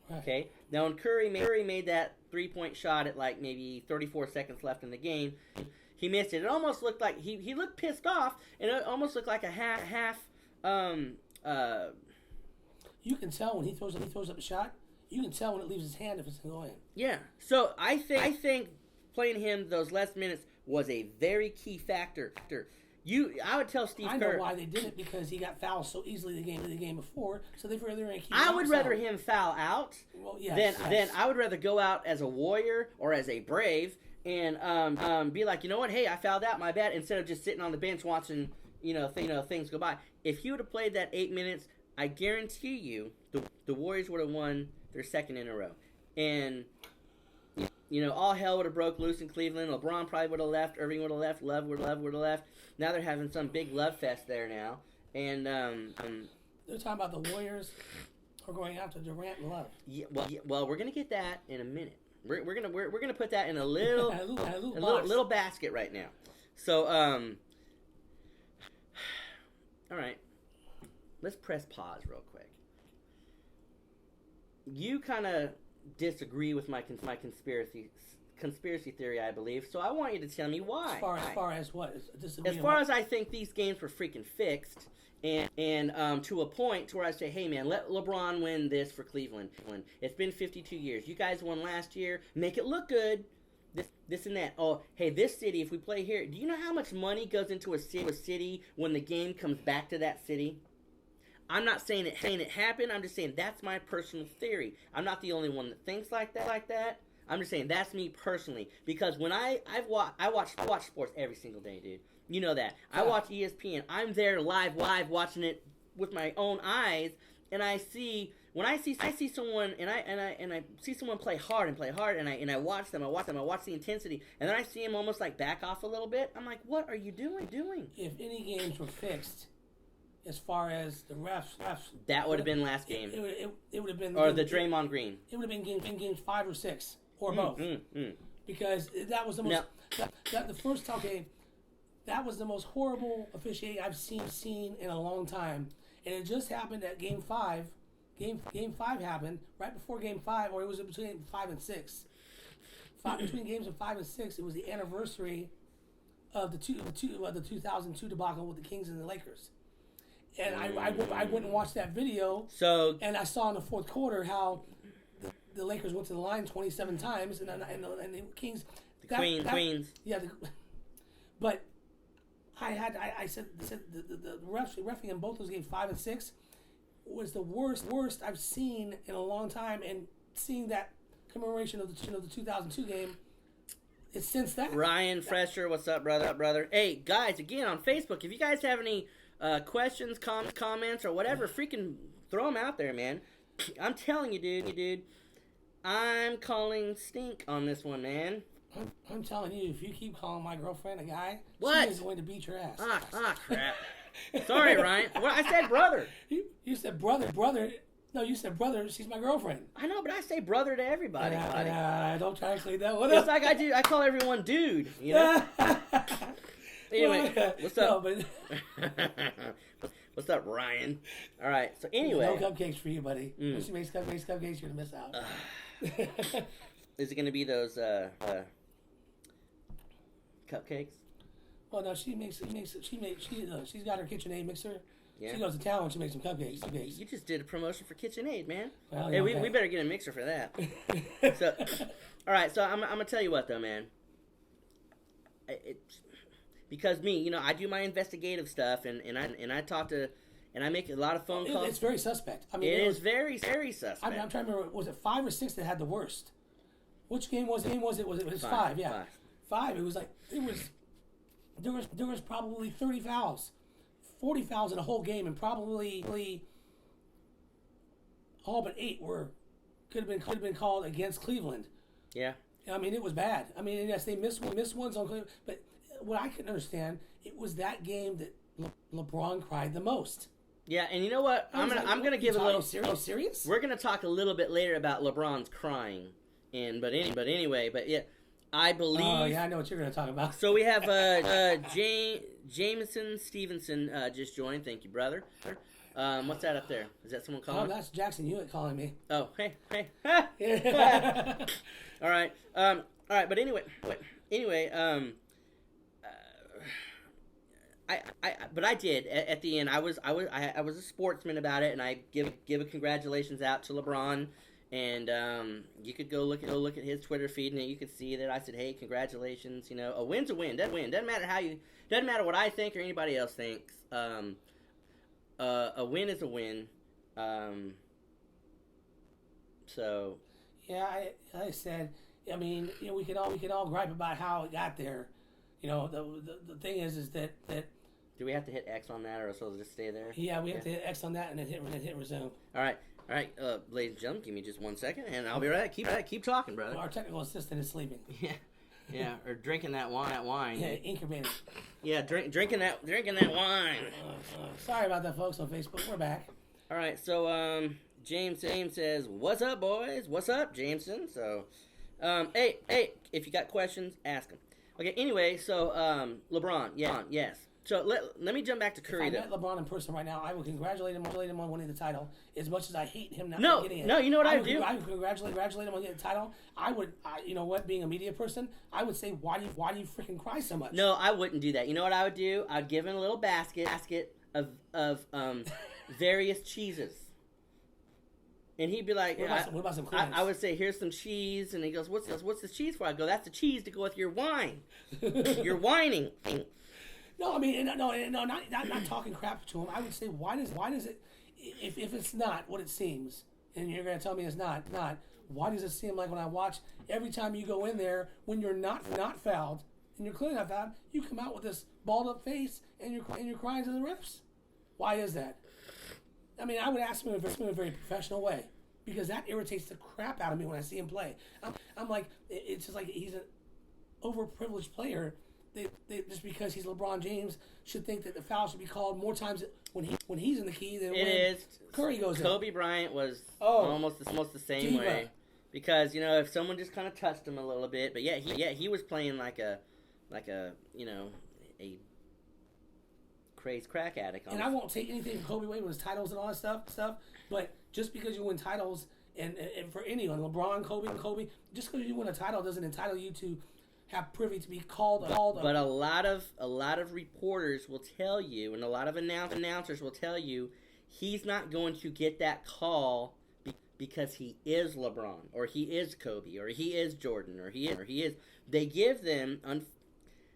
Right. Okay? Now when Curry made that 3-point shot at like maybe 34 seconds left in the game, he missed it. It almost looked like he looked pissed off, and it almost looked like a half you can tell when he throws up a shot. You can tell when it leaves his hand if it's going in. Yeah. So I think playing him those last minutes was a very key factor. I would tell Steve Kerr. I know why they did it, because he got fouled so easily the game before. So they figured they were going to keep. I would rather him foul out yes. than I would rather go out as a Warrior or as a Brave and be like, you know what? Hey, I fouled out. My bad. Instead of just sitting on the bench watching things go by. If he would have played that 8 minutes, I guarantee you the Warriors would have won their second in a row. And all hell would have broke loose in Cleveland. LeBron probably would have left. Irving would have left. Love would have left. Now they're having some big love fest there now. And they're talking about the Warriors are going after Durant and Love. Yeah, well, we're gonna get that in a minute. We're gonna put that in a little little basket right now. So all right, let's press pause real quick. You kind of disagree with my conspiracy conspiracy theory, I believe. So I want you to tell me why. As far as what? As far as I think these games were freaking fixed, and to a point to where I say, hey man, let LeBron win this for Cleveland. It's been 52 years. You guys won last year. Make it look good. This and that. Oh, hey, this city, if we play here, do you know how much money goes into a city when the game comes back to that city? I'm not saying it happened. I'm just saying that's my personal theory. I'm not the only one that thinks like that. I'm just saying that's me personally, because when I watch sports every single day, dude. You know that. I watch ESPN. I'm there live watching it with my own eyes, and I see someone and I see someone play hard and I watch them. I watch the intensity, and then I see him almost like back off a little bit. I'm like, what are you doing? If any games were fixed, as far as the refs, that would have been last game. It would have been the Draymond Green. It would have been games 5 or 6 or both, because that was the most. The first game, that was the most horrible officiating I've seen in a long time, and it just happened at Game 5. Game 5 happened right before Game 5, or it was between 5 and 6. Between games of 5 and 6, it was the anniversary of the 2002 debacle with the Kings and the Lakers. And I went and watched that video. And I saw in the fourth quarter how the Lakers went to the line 27 times, and the Kings. Queens. Yeah, but I said the referee in both those games 5 and 6 was the worst I've seen in a long time, and seeing that commemoration of the 2002 game, it's since that. Ryan Fresher, what's up, brother? Hey guys, again on Facebook, if you guys have any questions, comments, or whatever, freaking throw them out there, man. I'm telling you, dude, I'm calling stink on this one, man. I'm telling you, if you keep calling my girlfriend a guy, what? She is going to beat your ass. Crap. Sorry, Ryan. Well, I said brother. You said brother. No, you said brother. She's my girlfriend. I know, but I say brother to everybody. Don't try to say that one. It's like I do. I call everyone dude. You know. Anyway, what's up? No, but what's up, Ryan? All right. So anyway, no cupcakes for you, buddy. When she makes cupcakes, you're gonna miss out. Is it gonna be those cupcakes? Well, no, she's got her KitchenAid mixer. Yeah. She goes to town when she makes some cupcakes. You just did a promotion for KitchenAid, man. Well, hey, we better get a mixer for that. So, all right. So I'm gonna tell you what, though, man. Because me, I do my investigative stuff, and I talk to, and I make a lot of phone calls. It's very suspect. I mean, it is very, very suspect. I'm trying to remember. Was it 5 or 6 that had the worst? Which game was it? It was 5. Yeah, 5. It was like there was probably 30 fouls, 40 fouls in a whole game, and probably all but 8 could have been called against Cleveland. Yeah. I mean, it was bad. I mean, yes, they missed ones on Cleveland, but what I couldn't understand, it was that game that LeBron cried the most. Yeah, and you know what? I'm gonna give a little. Serious? We're gonna talk a little bit later about LeBron's crying, but yeah, I believe. Oh yeah, I know what you're gonna talk about. So we have Jameson Stevenson just joined. Thank you, brother. What's that up there? Is that someone calling? Oh, that's Jackson Hewitt calling me. Oh, hey. All right. But anyway. But I did at the end. I was a sportsman about it, and I give a congratulations out to LeBron, and you could go look at his Twitter feed, and you could see that I said, hey, congratulations. A win's a win. Doesn't matter what I think or anybody else thinks. A win is a win. So. Yeah, I said. I mean, we can all gripe about how it got there. The thing is that. Do we have to hit X on that, or so it'll just stay there? Yeah, we have to hit X on that and then hit resume. All right, ladies and gentlemen, give me just 1 second, and I'll be right. Keep talking, brother. Well, our technical assistant is sleeping. Yeah, or drinking that wine. Yeah, incubator. Yeah, drinking that wine. Sorry about that, folks on Facebook. We're back. All right, so James says, "What's up, boys? What's up, Jameson?" So, hey, if you got questions, ask them. Okay, anyway, so LeBron, yes. So let me jump back to Curry. If I met LeBron in person right now, I would congratulate him on winning the title. As much as I hate him not getting it. No, you know what I would do? I would congratulate him on getting the title. You know what? Being a media person, I would say, why do you freaking cry so much? No, I wouldn't do that. You know what I would do? I'd give him a little basket of various cheeses. And he'd be like, what about some clearance? I would say, here's some cheese. And he goes, what's this cheese for? I go, that's the cheese to go with your wine. You're whining. No, I mean, no, not talking crap to him. I would say, why does it, if it's not what it seems, and you're going to tell me it's not, why does it seem like when I watch, every time you go in there, when you're not fouled, and you're clearly not fouled, you come out with this balled up face, and you're crying to the refs? Why is that? I mean, I would ask him in a very professional way, because that irritates the crap out of me when I see him play. I'm like, it's just like he's an overprivileged player. They just because he's LeBron James should think that the foul should be called more times when he's in the key than when Curry goes in. Kobe Bryant was almost the same way, because if someone just kind of touched him a little bit, but he was playing like a a crazed crack addict. And I won't take anything from Kobe away with his titles and all that stuff. But just because you win titles, and for anyone, LeBron, Kobe, just because you win a title doesn't entitle you to have privy to be called. But a lot of reporters will tell you, and a lot of announcers will tell you, he's not going to get that call because he is LeBron, or he is Kobe, or he is Jordan, or he is. They give them,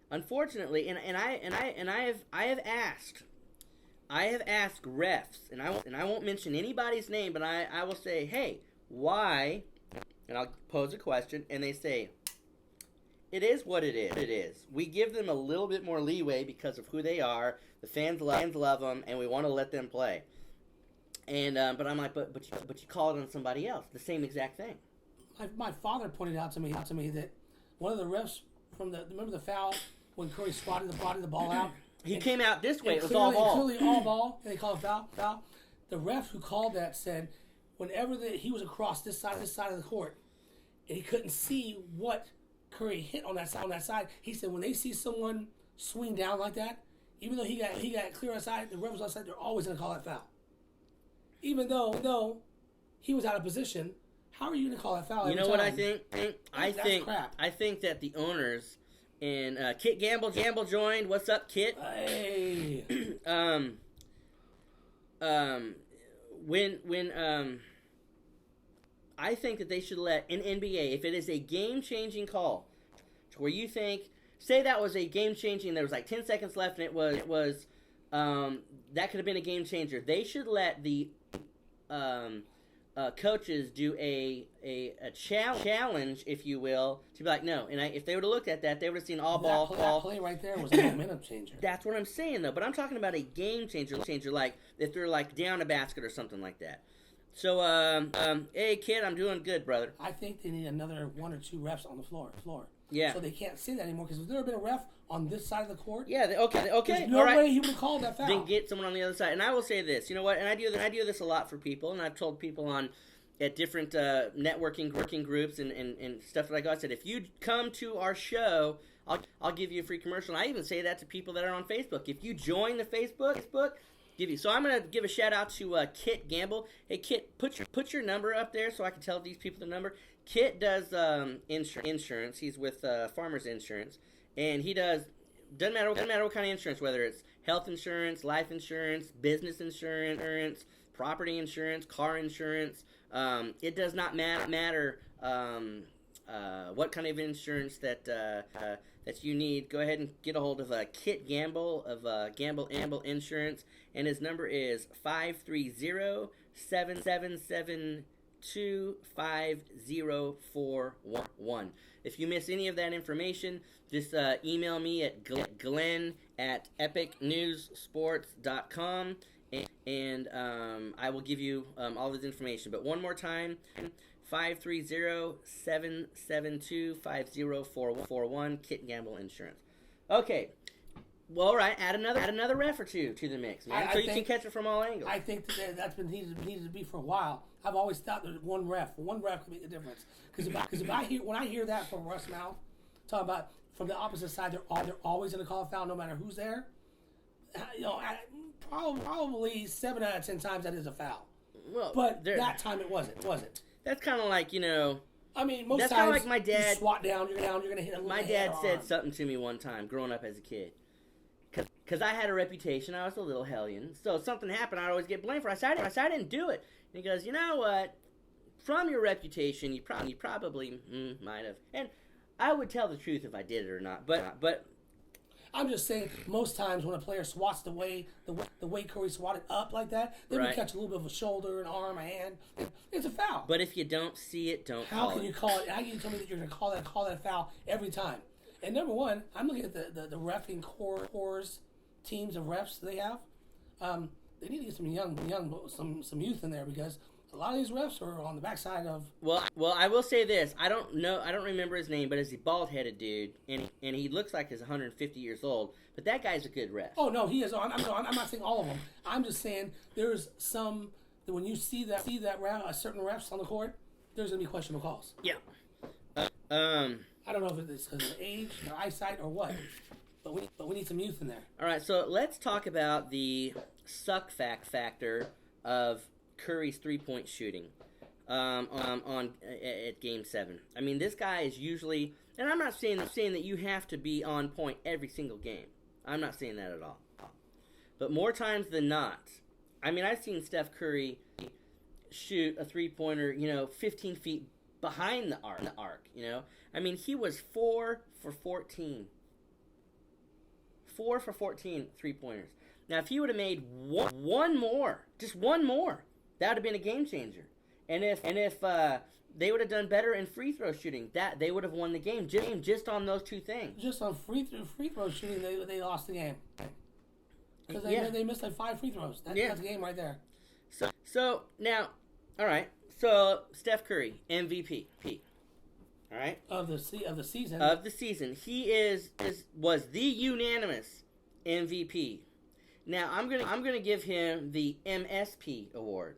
unfortunately, and I have asked refs, and I won't mention anybody's name, but I will say, hey, why? And I'll pose a question, and they say, it is what it is. It is. We give them a little bit more leeway because of who they are. The fans love them, and we want to let them play. And but I'm like, but you call it on somebody else. The same exact thing. My father pointed out to me that one of the refs remember the foul when Curry swatted the ball out. He came out this way. It was all ball. Clearly all ball. And they called a foul. The ref who called that said, whenever he was across this side of the court, and he couldn't see what Curry hit on that side. He said when they see someone swing down like that, even though he got clear outside, the ref was outside, they're always going to call that foul. Even though he was out of position, how are you going to call that foul? You know what I think? I think that the owners and Kit Gamble joined. What's up, Kit? Hey. When I think that they should let an NBA, if it is a game-changing call, to where you think, say that was a game-changing, there was like 10 seconds left, and it was that could have been a game changer. They should let the coaches do a challenge, if you will, to be like, no. And if they would have looked at that, they would have seen all ball. That play right there was a momentum changer. That's what I'm saying, though. But I'm talking about a game changer, like if they're like down a basket or something like that. So, hey, kid, I'm doing good, brother. I think they need another one or two refs on the floor. Yeah. So they can't say that anymore, because if there had been a ref on this side of the court, okay. There's no way he would have called that foul. Then get someone on the other side. And I will say this, you know what? And I do this a lot for people, and I've told people at different networking working groups and stuff like that. I said, if you come to our show, I'll give you a free commercial. And I even say that to people that are on Facebook. If you join the Facebook, give you. So I'm gonna give a shout out to Kit Gamble. Hey Kit, put your number up there so I can tell these people the number. Kit does insurance. He's with Farmers Insurance, and he doesn't matter what kind of insurance, whether it's health insurance, life insurance, business insurance, property insurance, car insurance. It does not matter what kind of insurance that you need. Go ahead and get a hold of Kit Gamble of Gamble Insurance, and his number is 530-772-5041. If you miss any of that information, just email me at glenn@epicnewssports.com, and I will give you all this information. But one more time, 530-772-5041, Kit Gamble Insurance. Okay. Well, all right. Add another ref or two to the mix, man, so you can catch it from all angles. I think that's been needed to be for a while. I've always thought that one ref can make a difference. Because when I hear that from Russ' mouth, talking about from the opposite side, they're always going to call a foul no matter who's there. Probably 7 out of 10 times that is a foul. Well, But that time it wasn't. That's kind of like, I mean, most that's times kind of like my dad. you swat down, you're going to hit him. My dad said something to me one time growing up as a kid. Because I had a reputation. I was a little hellion. So if something happened, I'd always get blamed for it. I said, I didn't do it. And he goes, you know what? From your reputation, you probably might have. And I would tell the truth if I did it or not. But I'm just saying, most times when a player swats the way Curry swatted up like that, they would catch a little bit of a shoulder, an arm, a hand. It's a foul. But if you don't see it, don't call it. How can you call it? How can you tell me that you're going to call that a foul every time? And number one, I'm looking at the reffing corps teams of refs they have. They need to get some youth in there, because a lot of these refs are on the backside of. Well, I will say this. I don't remember his name, but it's a bald-headed dude, and he looks like he's 150 years old. But that guy's a good ref. Oh no, he is. I'm not saying all of them. I'm just saying there's some that when you see that a certain refs on the court, there's gonna be questionable calls. Yeah. I don't know if it's because of age, or eyesight, or what. But we need some youth in there. All right, so let's talk about the suck factor of Curry's three-point shooting at Game 7. I mean, this guy is usually, and I'm not saying that you have to be on point every single game. I'm not saying that at all. But more times than not, I mean, I've seen Steph Curry shoot a three-pointer, 15 feet behind the arc. I mean, he was 4 for 14. 4 for 14 three-pointers. Now, if he would have made one more, just one more, that would have been a game changer. And if they would have done better in free throw shooting, that they would have won the game just on those two things. Just on free throw shooting, they lost the game because they missed like 5 free throws. That's the game right there. So now, all right. So Steph Curry, MVP. All right. Of the season. Of the season, he was the unanimous MVP. Now I'm gonna give him the MSP award,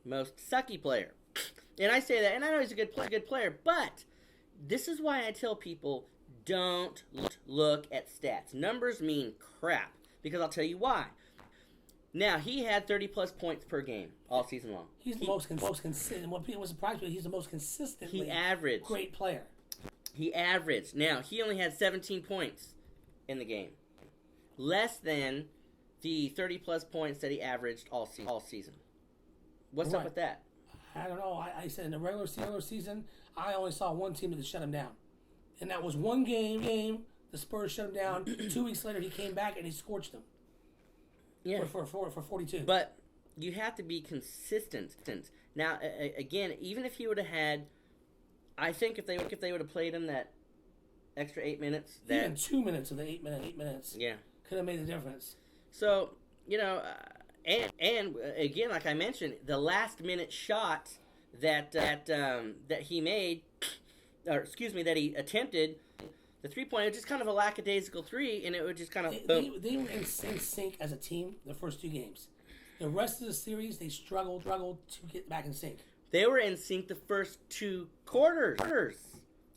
most sucky player, and I say that, and I know he's a good player, but this is why I tell people don't look at stats. Numbers mean crap, because I'll tell you why. Now, he had 30-plus points per game all season long. He's the most consistent. What people were surprised with, he's the most consistently great player. He averaged. Now, he only had 17 points in the game. Less than the 30-plus points that he averaged all season. What's up with that? I don't know. I said in the regular season, I only saw one team that shut him down. And that was one game. The Spurs shut him down. 2 weeks later, he came back and he scorched them. Yeah, for 42. But you have to be consistent. Now, again, even if he would have had, I think if they would have played him that extra 8 minutes, even 2 minutes of the 8 minutes, could have made a difference. So and again, like I mentioned, the last minute shot that he made, or excuse me, that he attempted. The 3-point, it was just kind of a lackadaisical 3, and it would just kind of boom. They were in sync as a team the first 2 games. The rest of the series, they struggled to get back in sync. They were in sync the first 2 quarters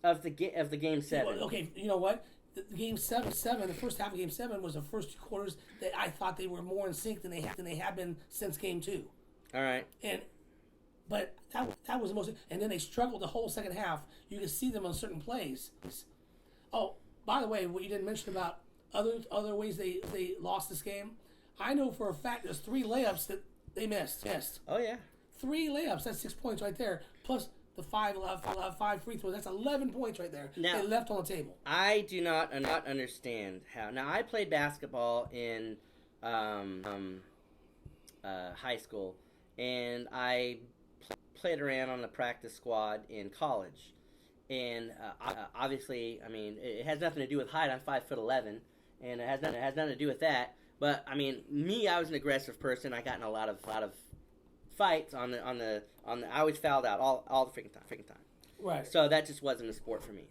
of the Game 7. Okay, you know what? The Game 7, the first half of Game 7 was the first 2 quarters that I thought they were more in sync than they have been since Game 2. All right. But that was the most. And then they struggled the whole second half. You could see them on certain plays. Oh, by the way, what you didn't mention about other ways they lost this game, I know for a fact there's 3 layups that they missed. Oh, yeah. 3 layups, that's 6 points right there, plus the 5 free throws. That's 11 points right there. Now, they left on the table. I do not understand how. Now, I played basketball in high school, and I played around on the practice squad in college. And obviously, I mean, it has nothing to do with height. I'm 5'11", and it has nothing to do with that. But I mean, I was an aggressive person. I got in a lot of fights on the. I always fouled out all the freaking time. Right. So that just wasn't a sport for me.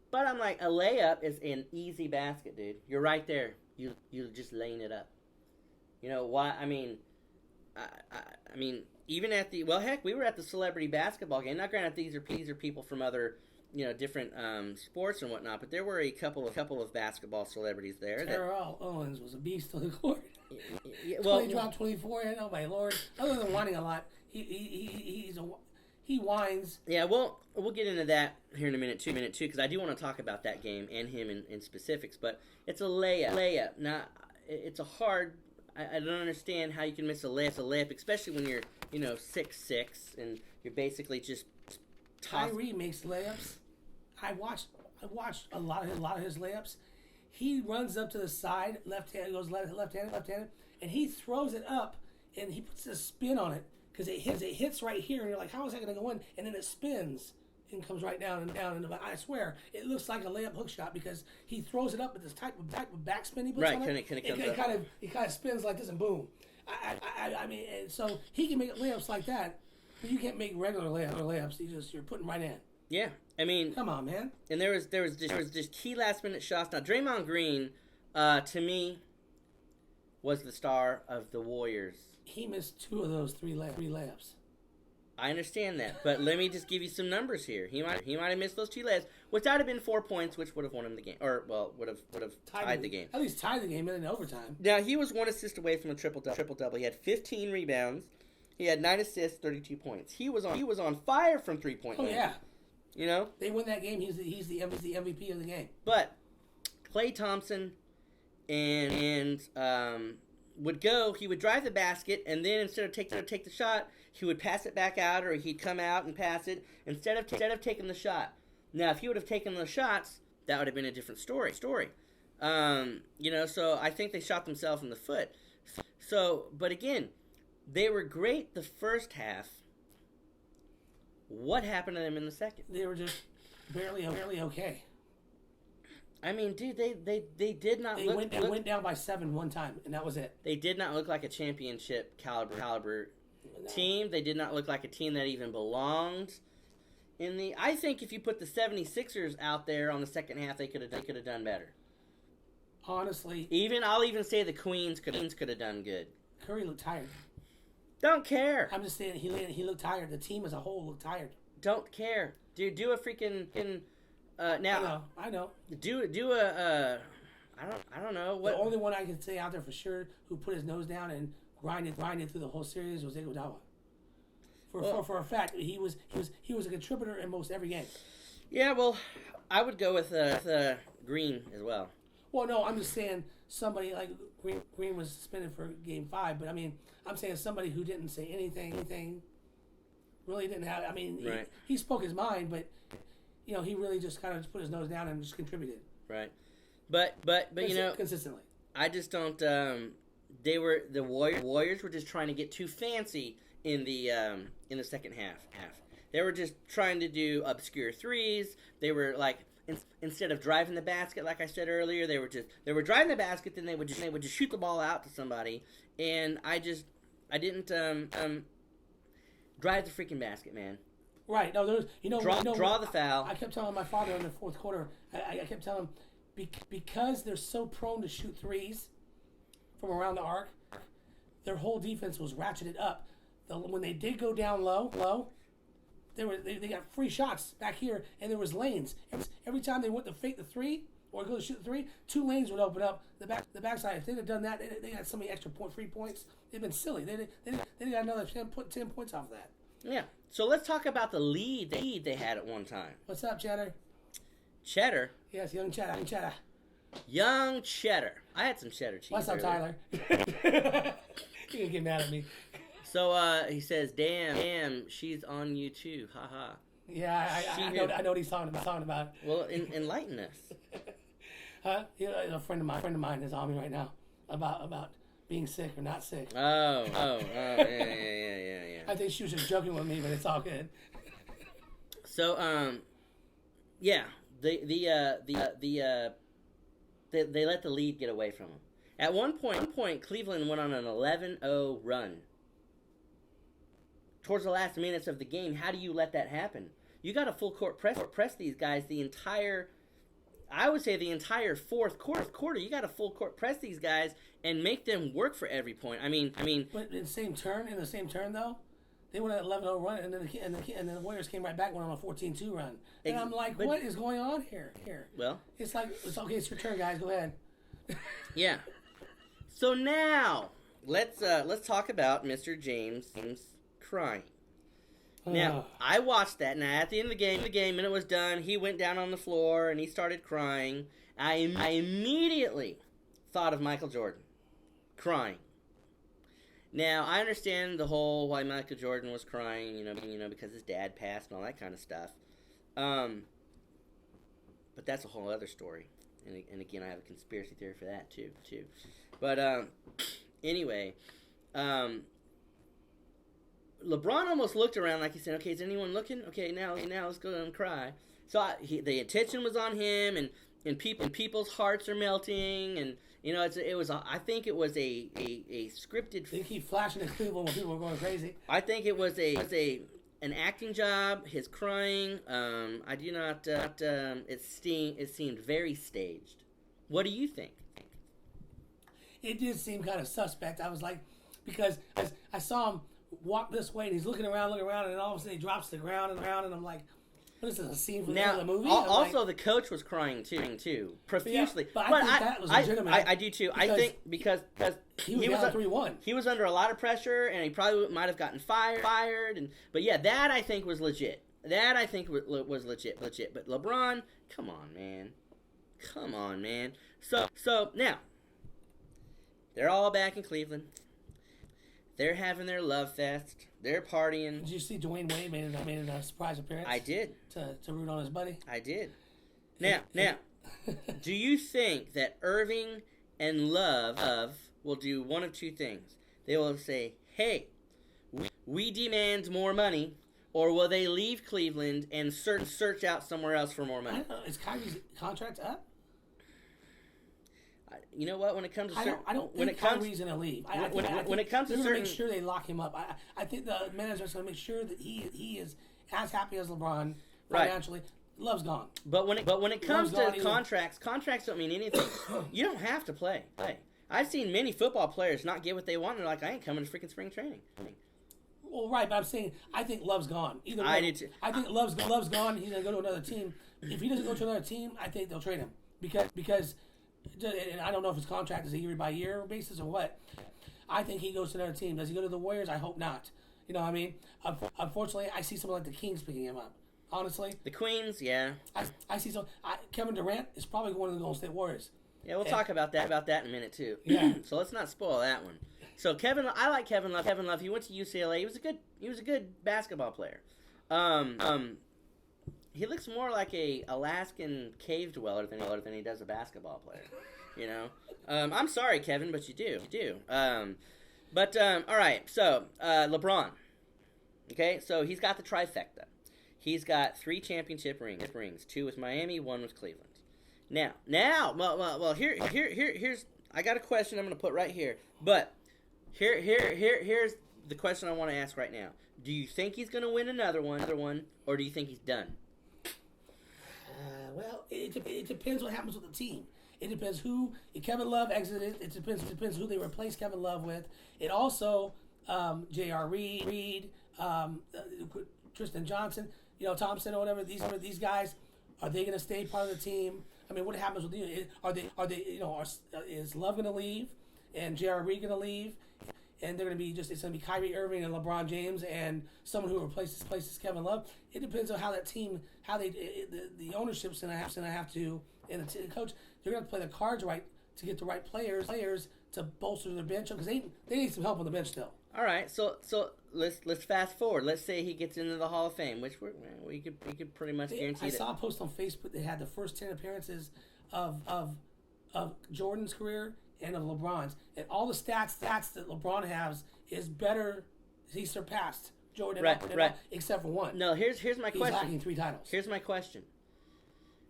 But I'm like, a layup is an easy basket, dude. You're right there. You're just laying it up. You know why? I mean, even at the, well, heck, we were at the celebrity basketball game. Now, granted, these are people from other different sports and whatnot, but there were a couple of basketball celebrities there. Terrell Owens was a beast on the court. Well, he dropped 24. Oh my lord! Other than whining a lot, he whines. Yeah, well, we'll get into that here in a minute too, because I do want to talk about that game and him in specifics. But it's a layup. Now, it's a hard. I don't understand how you can miss a layup, especially when you're 6'6" and you're basically just. Tyree makes layups. I watched a lot of his layups. He runs up to the side, left-handed, goes left-handed, and he throws it up, and he puts a spin on it because it hits right here, and you're like, how is that going to go in? And then it spins and comes right down and down. And I swear, it looks like a layup hook shot because he throws it up with this type of backspin he puts on it. It kind of spins like this, and boom. I mean, and so he can make layups like that. But you can't make regular layups. You're putting right in. Yeah, I mean, come on, man. And there was just key last minute shots. Now Draymond Green, to me, was the star of the Warriors. He missed 2 of those three layups. I understand that, but let me just give you some numbers here. He might have missed those 2 layups, which would have been 4 points, which would have won him the game, or would have tied the game. At least tied the game in overtime. Now he was 1 assist away from a triple double. He had 15 rebounds. He had 9 assists, 32 points. He was on fire from 3-point land. Oh yeah. They win that game. He's the MVP of the game. But Klay Thompson and would go. He would drive the basket, and then instead of take the shot, he would pass it back out, or he'd come out and pass it instead of taking the shot. Now, if he would have taken the shots, that would have been a different story. So I think they shot themselves in the foot. So, but again. They were great the first half. What happened to them in the second? They were just barely okay. I mean, dude, they did not look... They went down by 7 one time, and that was it. They did not look like a championship caliber team. They did not look like a team that even belonged in the... I think if you put the 76ers out there on the second half, they could have done better. Honestly. I'll even say the Queens could have done good. Curry looked tired. Don't care. I'm just saying he looked tired. The team as a whole looked tired. Don't care. Dude, do a freaking now. I know. Do a I don't know what. The only one I can say out there for sure who put his nose down and grinded through the whole series was Iguodala. For a fact, he was a contributor in most every game. Yeah, well, I would go with Green as well. Well, no, I'm just saying somebody like Green was suspended for Game 5, but I mean, I'm saying somebody who didn't say anything, really didn't have. I mean, right. he spoke his mind, but he really just kind of put his nose down and just contributed. Right, but consistently. I just don't. The Warriors were just trying to get too fancy in the second half. They were just trying to do obscure threes. They were like. Instead of driving the basket, like I said earlier, they were driving the basket. Then they would just shoot the ball out to somebody, and I didn't drive the freaking basket, man. Right? No, there's draw the foul. I kept telling my father in the fourth quarter. I kept telling him because they're so prone to shoot threes from around the arc, their whole defense was ratcheted up. When they did go down low. They got free shots back here, and there was lanes. Every time they went to fake the three or go to shoot the three, 2 lanes would open up. The backside. If they'd have done that, they had so many extra free points. They've been silly. They got another 10 points off of that. Yeah. So let's talk about the lead they had at one time. What's up, Cheddar? Cheddar? Yes, young Cheddar. Young Cheddar. I had some cheddar cheese. What's up, Tyler? You're gonna get mad at me. So he says, "Damn, she's on you too, haha." Yeah, I know what he's talking about. Well, enlighten us. Huh? A friend of mine is on me right now about being sick or not sick. Oh, yeah. I think she was just joking with me, but it's all good. So, yeah, they let the lead get away from them. At one point, Cleveland went on an 11-0 run. Towards the last minutes of the game, how do you let that happen? You got a full court press these guys the entire fourth quarter. You got to full court press these guys and make them work for every point. I mean. But in the same turn though, They went on an 11-0 run, and then the Warriors came right back, went on a 14-2 run. And I'm like, what is going on here? Well, it's like, it's okay. It's your turn, guys. Go ahead. Yeah. So now let's talk about Mr. James crying. Now I watched that. Now at the end of the game, when it was done, he went down on the floor and he started crying. I immediately thought of Michael Jordan crying. Now, I understand the whole why Michael Jordan was crying, because his dad passed and all that kind of stuff. But that's a whole other story. And again, I have a conspiracy theory for that, too. But, anyway, LeBron almost looked around like he said, okay, is anyone looking? Okay, now let's go and cry. So the attention was on him, and people's hearts are melting, and I think it was a scripted. They keep flashing at Cleveland when people are going crazy. I think it was an acting job. His crying. I do not. It seemed very staged. What do you think? It did seem kind of suspect. I was like, because I saw him walk this way and he's looking around, and then all of a sudden he drops to the ground, and I'm like, what is this, a scene from the movie? Also, the coach was crying too, profusely. But I think that was legitimate. I do too. I think because he was down 3-1. He was under a lot of pressure, and he probably might have gotten fired. But yeah, that I think was legit. That I think was legit. But LeBron, come on, man. So now they're all back in Cleveland. They're having their love fest. They're partying. Did you see Dwayne Wade made a surprise appearance? I did. To root on his buddy? I did. Now, do you think that Irving and Love will do one of two things? They will say, hey, we demand more money, or will they leave Cleveland and search out somewhere else for more money? I don't know. Is Kyrie's contract up? You know what? When it comes to I don't think Kyrie's going to leave. When it comes to they're going to certain, make sure they lock him up. I think the manager's going to make sure that he is as happy as LeBron financially. Right. Love's gone. But when it comes to contracts don't mean anything. You don't have to play. I've seen many football players not get what they want. They're like, I ain't coming to freaking spring training. Well, right, but I'm saying I think Love's gone. Either way, I do too. I think Love's gone. He's going to go to another team. If he doesn't go to another team, I think they'll trade him because. And I don't know if his contract is a year-by-year basis or what. I think he goes to another team. Does he go to the Warriors? I hope not. You know what I mean? Unfortunately, I see someone like the Kings picking him up. Honestly. The Queens, yeah. I see some. Kevin Durant is probably going to the Golden State Warriors. Yeah, we'll talk about that in a minute, too. Yeah. So let's not spoil that one. So I like Kevin Love. He went to UCLA. He was a good basketball player. He looks more like a Alaskan cave dweller than he does a basketball player. I'm sorry, Kevin, but you do. All right. So LeBron. Okay, so he's got the trifecta. He's got 3 championship rings, 2 with Miami, 1 with Cleveland. Well, here's I got a question I'm going to put right here. But here's the question I want to ask right now. Do you think he's going to win another one, or do you think he's done? Well, it depends what happens with the team. It depends who if Kevin Love exited. It depends who they replace Kevin Love with. It also J.R. Reed, Tristan Johnson, Thompson or whatever. These guys, are they going to stay part of the team? I mean, what happens with Are they? Is Love going to leave, and J.R. Reed going to leave? And they're going to be it's going to be Kyrie Irving and LeBron James and someone who replaces Kevin Love. It depends on how that team, the ownership's going to have to, and the coach, they're going to play the cards right to get the right players to bolster their bench because they need some help on the bench still. All right, so let's fast forward. Let's say he gets into the Hall of Fame, which we could pretty much guarantee. I saw a post on Facebook that had the first 10 appearances of Jordan's career and of LeBron's, and all the stats that LeBron has is better. He surpassed Jordan, right. Except for one. No, here's my question. He's lacking 3 titles. Here's my question.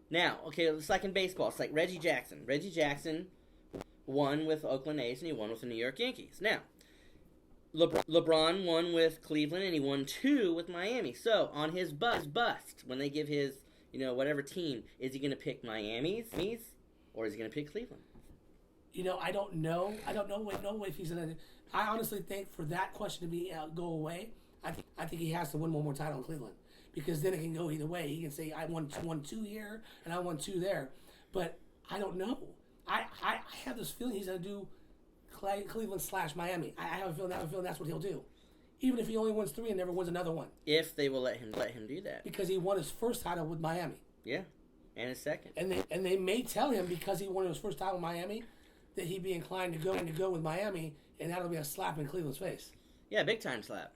Now, okay, it's like in baseball. It's like Reggie Jackson. Reggie Jackson won with Oakland A's and he won with the New York Yankees. Now, LeBron won with Cleveland and he won 2 with Miami. So on his bust, when they give his whatever team, is he going to pick Miami's or is he going to pick Cleveland? I don't know. I don't know if he's gonna. I honestly think for that question to be go away, I think he has to win one more title in Cleveland, because then it can go either way. He can say I won two here and I won two there, but I don't know. I have this feeling he's going to do Cleveland / Miami. I have a feeling that's what he'll do, even if he only wins 3 and never wins another one. If they will let him do that, because he won his first title with Miami. Yeah, and his second. And they may tell him, because he won his first title with Miami, that he'd be inclined to go with Miami, and that'll be a slap in Cleveland's face. Yeah, big time slap.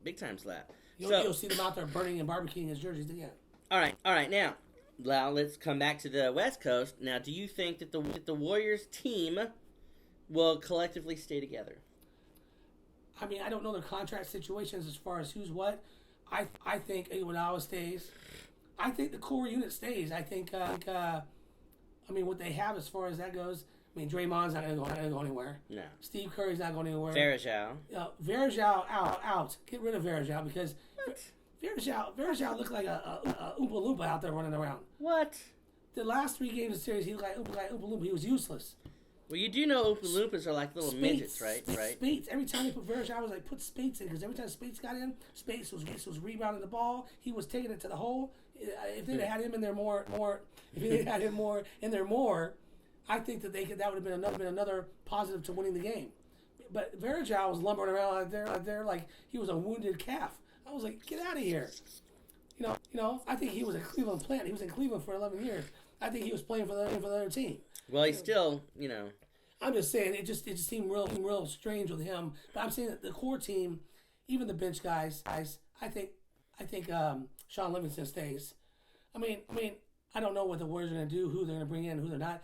Big time slap. You'll see them out there burning and barbecuing his jerseys again. All right. Now, let's come back to the West Coast. Now, do you think that the Warriors team will collectively stay together? I mean, I don't know their contract situations as far as who's what. I think Iguodala stays. I think the core unit stays. I think. I mean, what they have as far as that goes. I mean, Draymond's not going to go anywhere. No. Steve Curry's not going anywhere. Varejao. Varejao out. Get rid of Varejao, because Varejao looked like a Oompa Loompa out there running around. What? The last 3 games of the series, he looked like Oompa Loompa. He was useless. Well, you do know Oompa Loompas are like little midgets, right? Spates. Every time they put Varejao, I was like, put Spates in, because every time Spates got in, Spates was rebounding the ball. He was taking it to the hole. If they'd had him in there more, I think that that would have been another positive to winning the game. But Varejao was lumbering around out there like he was a wounded calf. I was like, get out of here. You know. I think he was a Cleveland plant. He was in Cleveland for 11 years. I think he was playing for the other team. Well, he's still, I'm just saying it just seemed real strange with him. But I'm saying that the core team, even the bench guys, I think Sean Livingston stays. I mean, I don't know what the Warriors are going to do, who they're going to bring in, who they're not.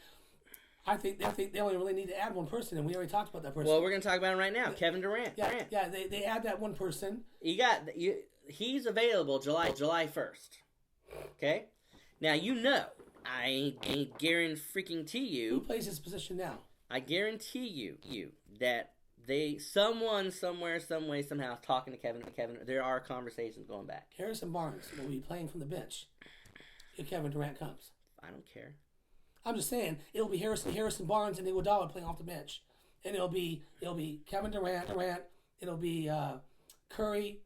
I think they only really need to add one person, and we already talked about that person. Well, we're going to talk about him right now, Kevin Durant. Yeah. They add that one person. He's available July 1st. Okay, now I guarantee you. Who plays his position now? I guarantee you that someone somewhere, some way, somehow talking to Kevin. There are conversations going back. Harrison Barnes will be playing from the bench if Kevin Durant comes. I don't care. I'm just saying it'll be Harrison Barnes and Iguodala playing off the bench, and it'll be Kevin Durant. It'll be Curry.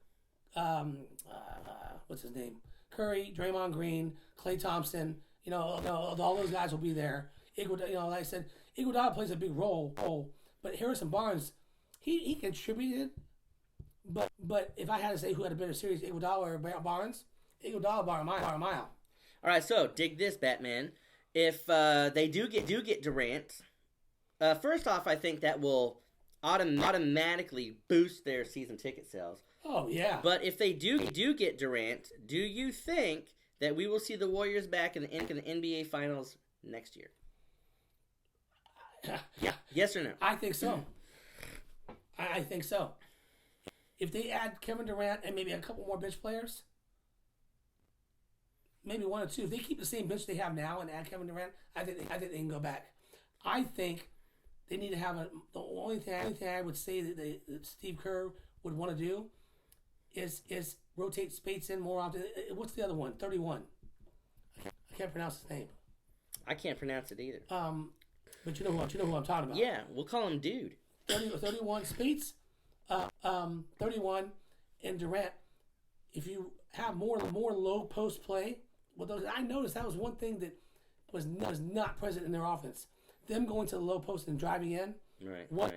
What's his name? Curry, Draymond Green, Klay Thompson. All those guys will be there. Iguodala, like I said, Iguodala plays a big role. But Harrison Barnes, he contributed. But if I had to say who had a better series, Iguodala or Barnes, Iguodala by a mile. All right, so dig this, Batman. If they do get Durant, first off, I think that will automatically boost their season ticket sales. Oh yeah. But if they do get Durant, do you think that we will see the Warriors back in the NBA Finals next year? Yeah. Yes or no? I think so. I think so. If they add Kevin Durant and maybe a couple more bench players, maybe 1 or 2. If they keep the same bench they have now and add Kevin Durant, I think they can go back. I think they need to have the only thing I would say that Steve Kerr would want to do is rotate Spates in more often. What's the other one? 31. I can't pronounce his name. I can't pronounce it either. But you know who I'm talking about. Yeah, we'll call him Dude. 31 Spates, 31, and Durant. If you have more low post play, I noticed that was one thing that was not present in their offense. Them going to the low post and driving in,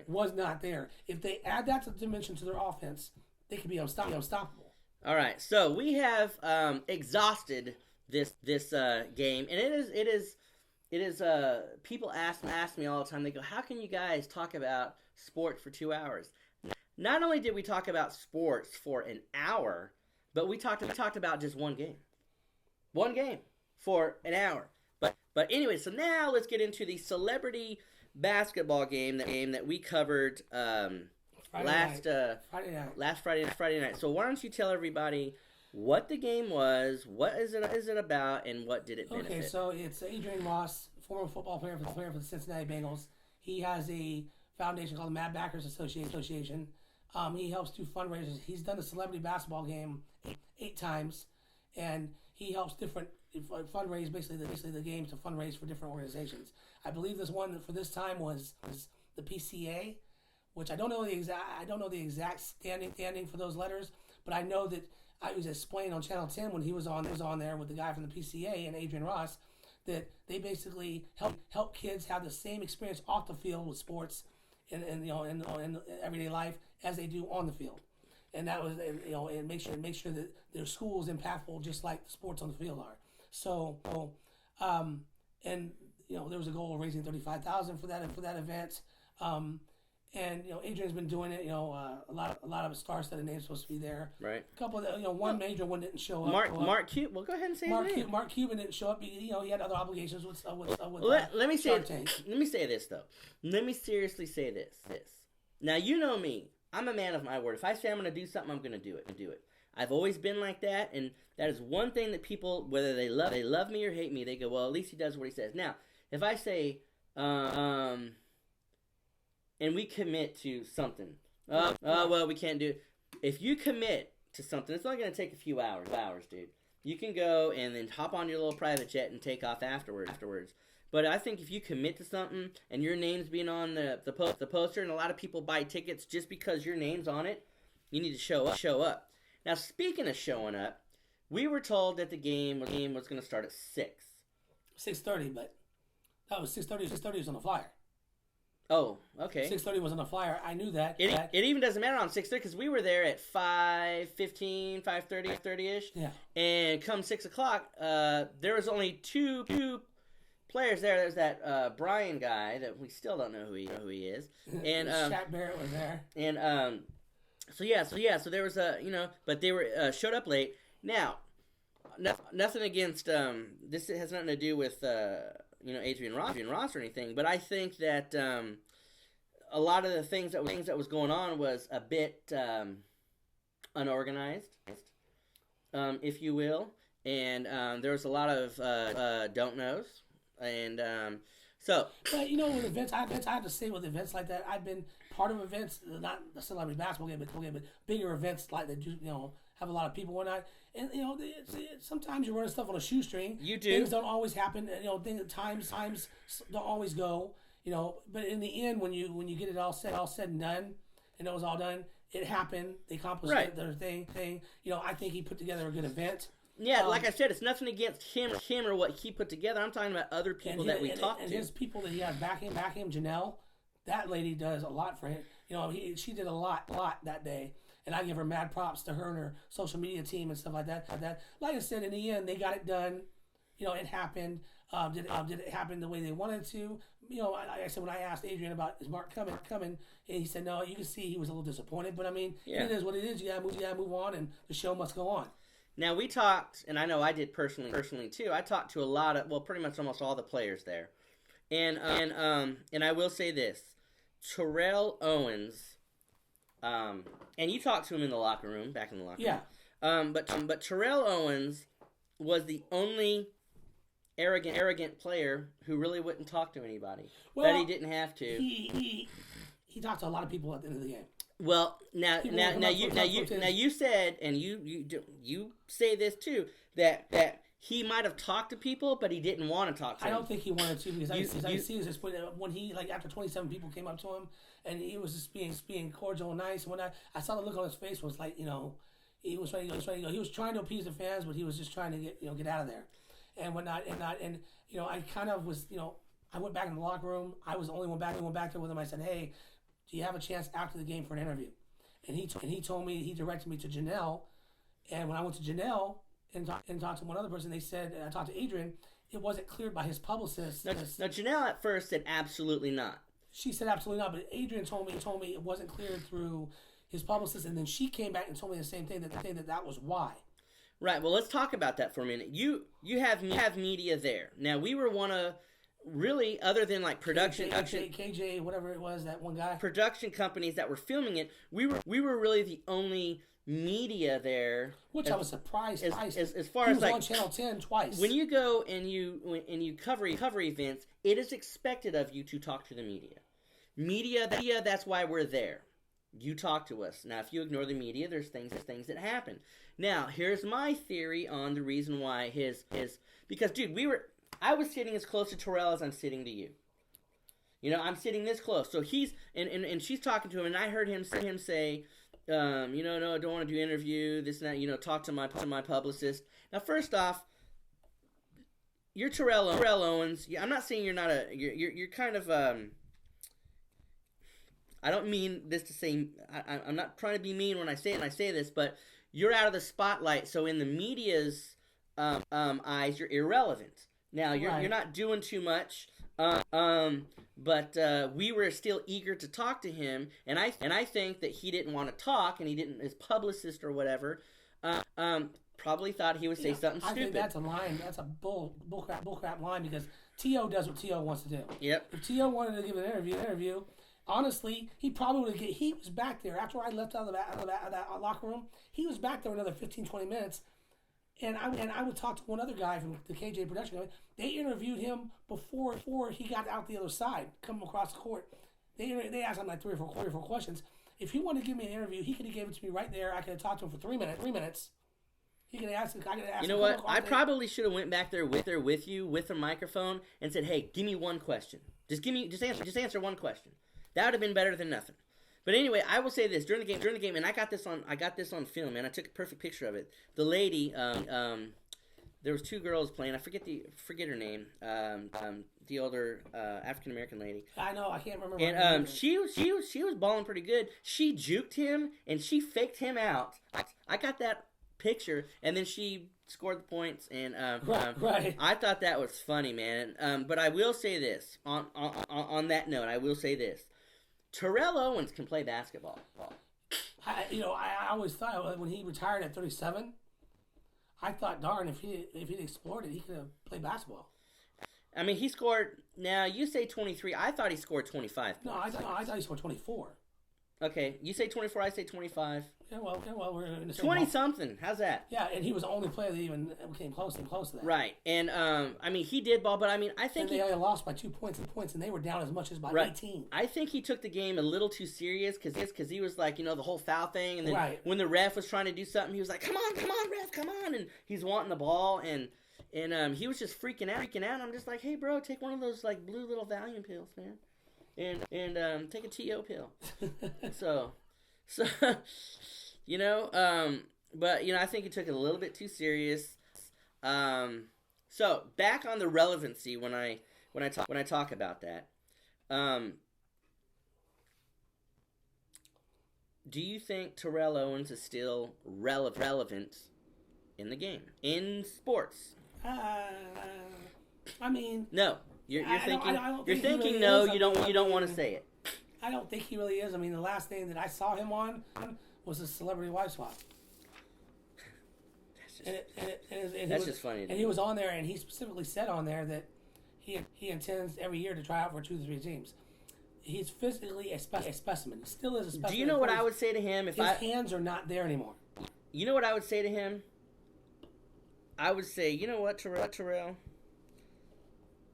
was not there. If they add that to the dimension to their offense, they could be unstoppable. All right, so we have exhausted this game, and it is. People ask me all the time. They go, "How can you guys talk about sports for 2 hours?" Not only did we talk about sports for an hour, but we talked about just one game for an hour. But anyway, so now let's get into the celebrity basketball game that we covered last Friday night. So why don't you tell everybody what the game was, what is it about, and what did it benefit? Okay, so it's Adrian Moss, former football player for the Cincinnati Bengals. He has a foundation called the Mad Backers Association. He helps do fundraisers. He's done the celebrity basketball game 8 times, and he helps different fundraise basically the games to fundraise for different organizations. I believe this one for this time was the PCA, which I don't know the exact standing for those letters, But I know that I was explaining on Channel 10 when he was on there with the guy from the PCA and Adrian Ross, that they basically help kids have the same experience off the field with sports in everyday life as they do on the field. And that was, and make sure that their school is impactful just like the sports on the field are. So, and there was a goal of raising $35,000 for that event. And Adrian's been doing it. A lot of star-studded names supposed to be there. Right. A couple of one major one didn't show up. Mark Cuban. Well, go ahead and say his name. Mark Cuban didn't show up. He had other obligations with let me say this though. Let me seriously say this. Now you know me. I'm a man of my word. If I say I'm going to do something, I'm going to do it. I've always been like that, and that is one thing that people, whether they love me or hate me, they go, well, at least he does what he says. Now, if I say, and we commit to something, well, we can't do it. If you commit to something, it's only going to take a few hours, dude. You can go and then hop on your little private jet and take off afterwards. But I think if you commit to something and your name's being on the poster, and a lot of people buy tickets just because your name's on it, you need to show up. Now, speaking of showing up, we were told that the game was going to start at 6:30, but that was 6:30. 6:30 was on the flyer. Oh, okay. 6:30 was on the flyer. I knew that. It even doesn't matter on 6:30 because we were there at 5:15, 5:30-ish. Yeah. And come 6 o'clock, there was only two players there. There's that Brian guy that we still don't know who he is. And Shaq Barrett was there. And so there was but they were showed up late. Now, nothing against this has nothing to do with Adrian Ross or anything, but I think that a lot of the things that was going on was a bit unorganized, if you will, and there was a lot of don't knows, and so. But with events, I have to say with events like that, I've been part of events, not the celebrity basketball game, but bigger events like that. Have a lot of people and whatnot. And sometimes you're running stuff on a shoestring. You do. Things don't always happen. Times don't always go. But in the end, when you get it all said and done, and it was all done, it happened. They accomplished their thing. I think he put together a good event. Yeah, like I said, it's nothing against him or what he put together. I'm talking about other people that we talked to. And his people that he had back him, Janelle, that lady does a lot for him. She did a lot that day. And I give her mad props to her and her social media team and stuff like that. Like I said, in the end, they got it done. It happened. Did it happen the way they wanted to? Like I said, when I asked Adrian about is Mark coming, and he said no. You can see he was a little disappointed, but I mean, It is what it is. You gotta move on, and the show must go on. Now we talked, and I know I did personally too. I talked to a lot of, pretty much almost all the players there, and I will say this: Terrell Owens. And you talked to him in the locker room, back in the locker room. But Terrell Owens was the only arrogant player who really wouldn't talk to anybody. That he didn't have to. He talked to a lot of people at the end of the game. Well, now you said, and you say this too, that he might have talked to people, but he didn't want to talk to them. I don't think he wanted to because I see this when he after 27 people came up to him and he was just being cordial and nice. And when I saw the look on his face was like he was ready to go. He was trying to appease the fans, but he was just trying to get out of there and whatnot. And I kind of was I went back in the locker room. I was the only one back there with him. I said, hey, do you have a chance after the game for an interview? And he told me, he directed me to Janelle. And when I went to Janelle and talked to one other person, they said, I talked to Adrian, it wasn't cleared by his publicist. Now Janelle at first said absolutely not. She said absolutely not, but Adrian told me it wasn't cleared through his publicist, and then she came back and told me the same thing, that was why. Right, well, let's talk about that for a minute. You have media there. Now, we were one of, really, other than like production... KJ, whatever it was, that one guy. Production companies that were filming it, we were really the only media there, which I was surprised as far as he was on Channel 10 twice. When you go and you cover events, it is expected of you to talk to the media. Media, that's why we're there. You talk to us. Now, if you ignore the media, there's things that happen. Now, here's my theory on the reason why his because, dude, I was sitting as close to Terrell as I'm sitting to you. I'm sitting this close. So he's and she's talking to him, and I heard him say, No, I don't want to do interview, this and that, talk to my publicist. Now, first off, you're Terrell Owens. I'm not saying you're not you're kind of, I don't mean this to say, I'm not trying to be mean when I say this, but you're out of the spotlight, so in the media's eyes, you're irrelevant. Now, you're not doing too much, but we were still eager to talk to him, and I think that he didn't want to talk, and his publicist or whatever, probably thought he would say something stupid. I think that's a line. That's a bullcrap line, because T.O. does what T.O. wants to do. Yep. If T.O. wanted to give an interview, honestly, he probably would have. He was back there after I left out of that locker room. He was back there another 15, 20 minutes, and I would talk to one other guy from the KJ production company. They interviewed him before he got out the other side, coming across the court. They asked him like three or four questions. If he wanted to give me an interview, he could have given it to me right there. I could have talked to him for 3 minutes. He could have asked. I could have asked. You know what? I probably should have went back there with you with a microphone and said, "Hey, give me one question. Just answer one question." That would have been better than nothing. But anyway, I will say this during the game, and I got this on film, and I took a perfect picture of it. The lady, there was two girls playing. I forget her name. The older African American lady. I know. I can't remember. And she was balling pretty good. She juked him and she faked him out. I got that picture, and then she scored the points, and right. I thought that was funny, man. But I will say this on that note. I will say this. Terrell Owens can play basketball. I always thought when he retired at 37, I thought, darn, if he'd explored it, he could have played basketball. I mean, he scored. Now you say 23. I thought he scored 25 points. No, I thought he scored 24. Okay, you say 24. I say 25. Yeah, well, we're in the same 20 something. How's that? Yeah, and he was the only player that even came close to that. Right, and I mean, he did ball, but I mean, I think they only lost by 2 points, and they were down as much as by 18. I think he took the game a little too serious because he was like, the whole foul thing, and then when the ref was trying to do something, he was like, "Come on, ref, come on!" And he's wanting the ball, and he was just freaking out. I'm just like, "Hey, bro, take one of those like blue little Valium pills, man, and take a TO pill." So. But I think he took it a little bit too serious. So back on the relevancy when I talk about that. Do you think Terrell Owens is still relevant in the game, in sports? I mean, no. You're thinking. You're thinking really no. Is. You don't want to say it. I don't think he really is. I mean, the last thing that I saw him on was a Celebrity Wife Swap. That's just funny. And he was on there, and he specifically said on there that he intends every year to try out for 2 to 3 teams. He's physically a specimen. He still is a specimen. Do you know what I would say to him if his hands are not there anymore? You know what I would say to him? I would say, you know what, Terrell?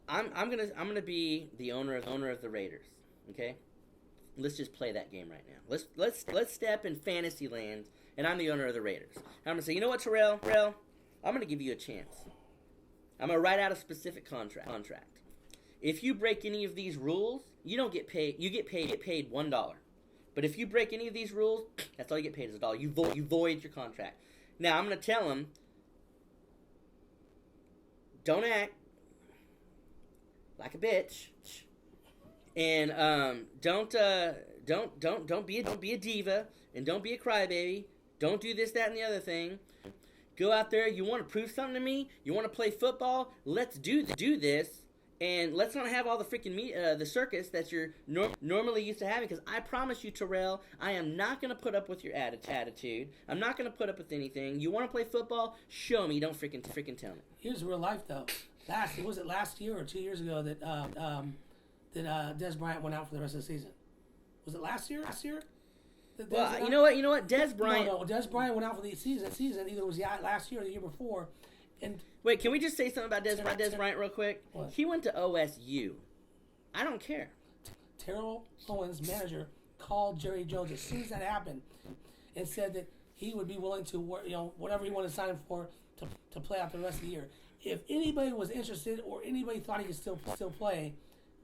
I'm gonna be the owner of the Raiders. Okay. Let's just play that game right now. Let's step in fantasy land, and I'm the owner of the Raiders. I'm gonna say, you know what, Terrell? I'm gonna give you a chance. I'm gonna write out a specific contract. If you break any of these rules, you don't get paid. You get paid $1. But if you break any of these rules, that's all you get paid is $1. You void your contract. Now I'm gonna tell him, don't act like a bitch. And don't be a diva, and don't be a crybaby. Don't do this, that, and the other thing. Go out there. You want to prove something to me? You want to play football? Let's do this, and let's not have all the freaking the circus that you're normally used to having. Because I promise you, Terrell, I am not going to put up with your attitude. I'm not going to put up with anything. You want to play football? Show me. Don't freaking tell me. Here's real life though. Was it last year or 2 years ago that Des Bryant went out for the rest of the season? Was it last year? Well, you know what? Des Bryant. No, Des Bryant went out for the season. Either it was last year or the year before. And wait, can we just say something about Des Bryant real quick? What? He went to OSU. I don't care. Terrell Owens' manager called Jerry Jones as soon as that happened, and said that he would be willing to work, whatever he wanted to sign him for to play out the rest of the year. If anybody was interested or anybody thought he could still play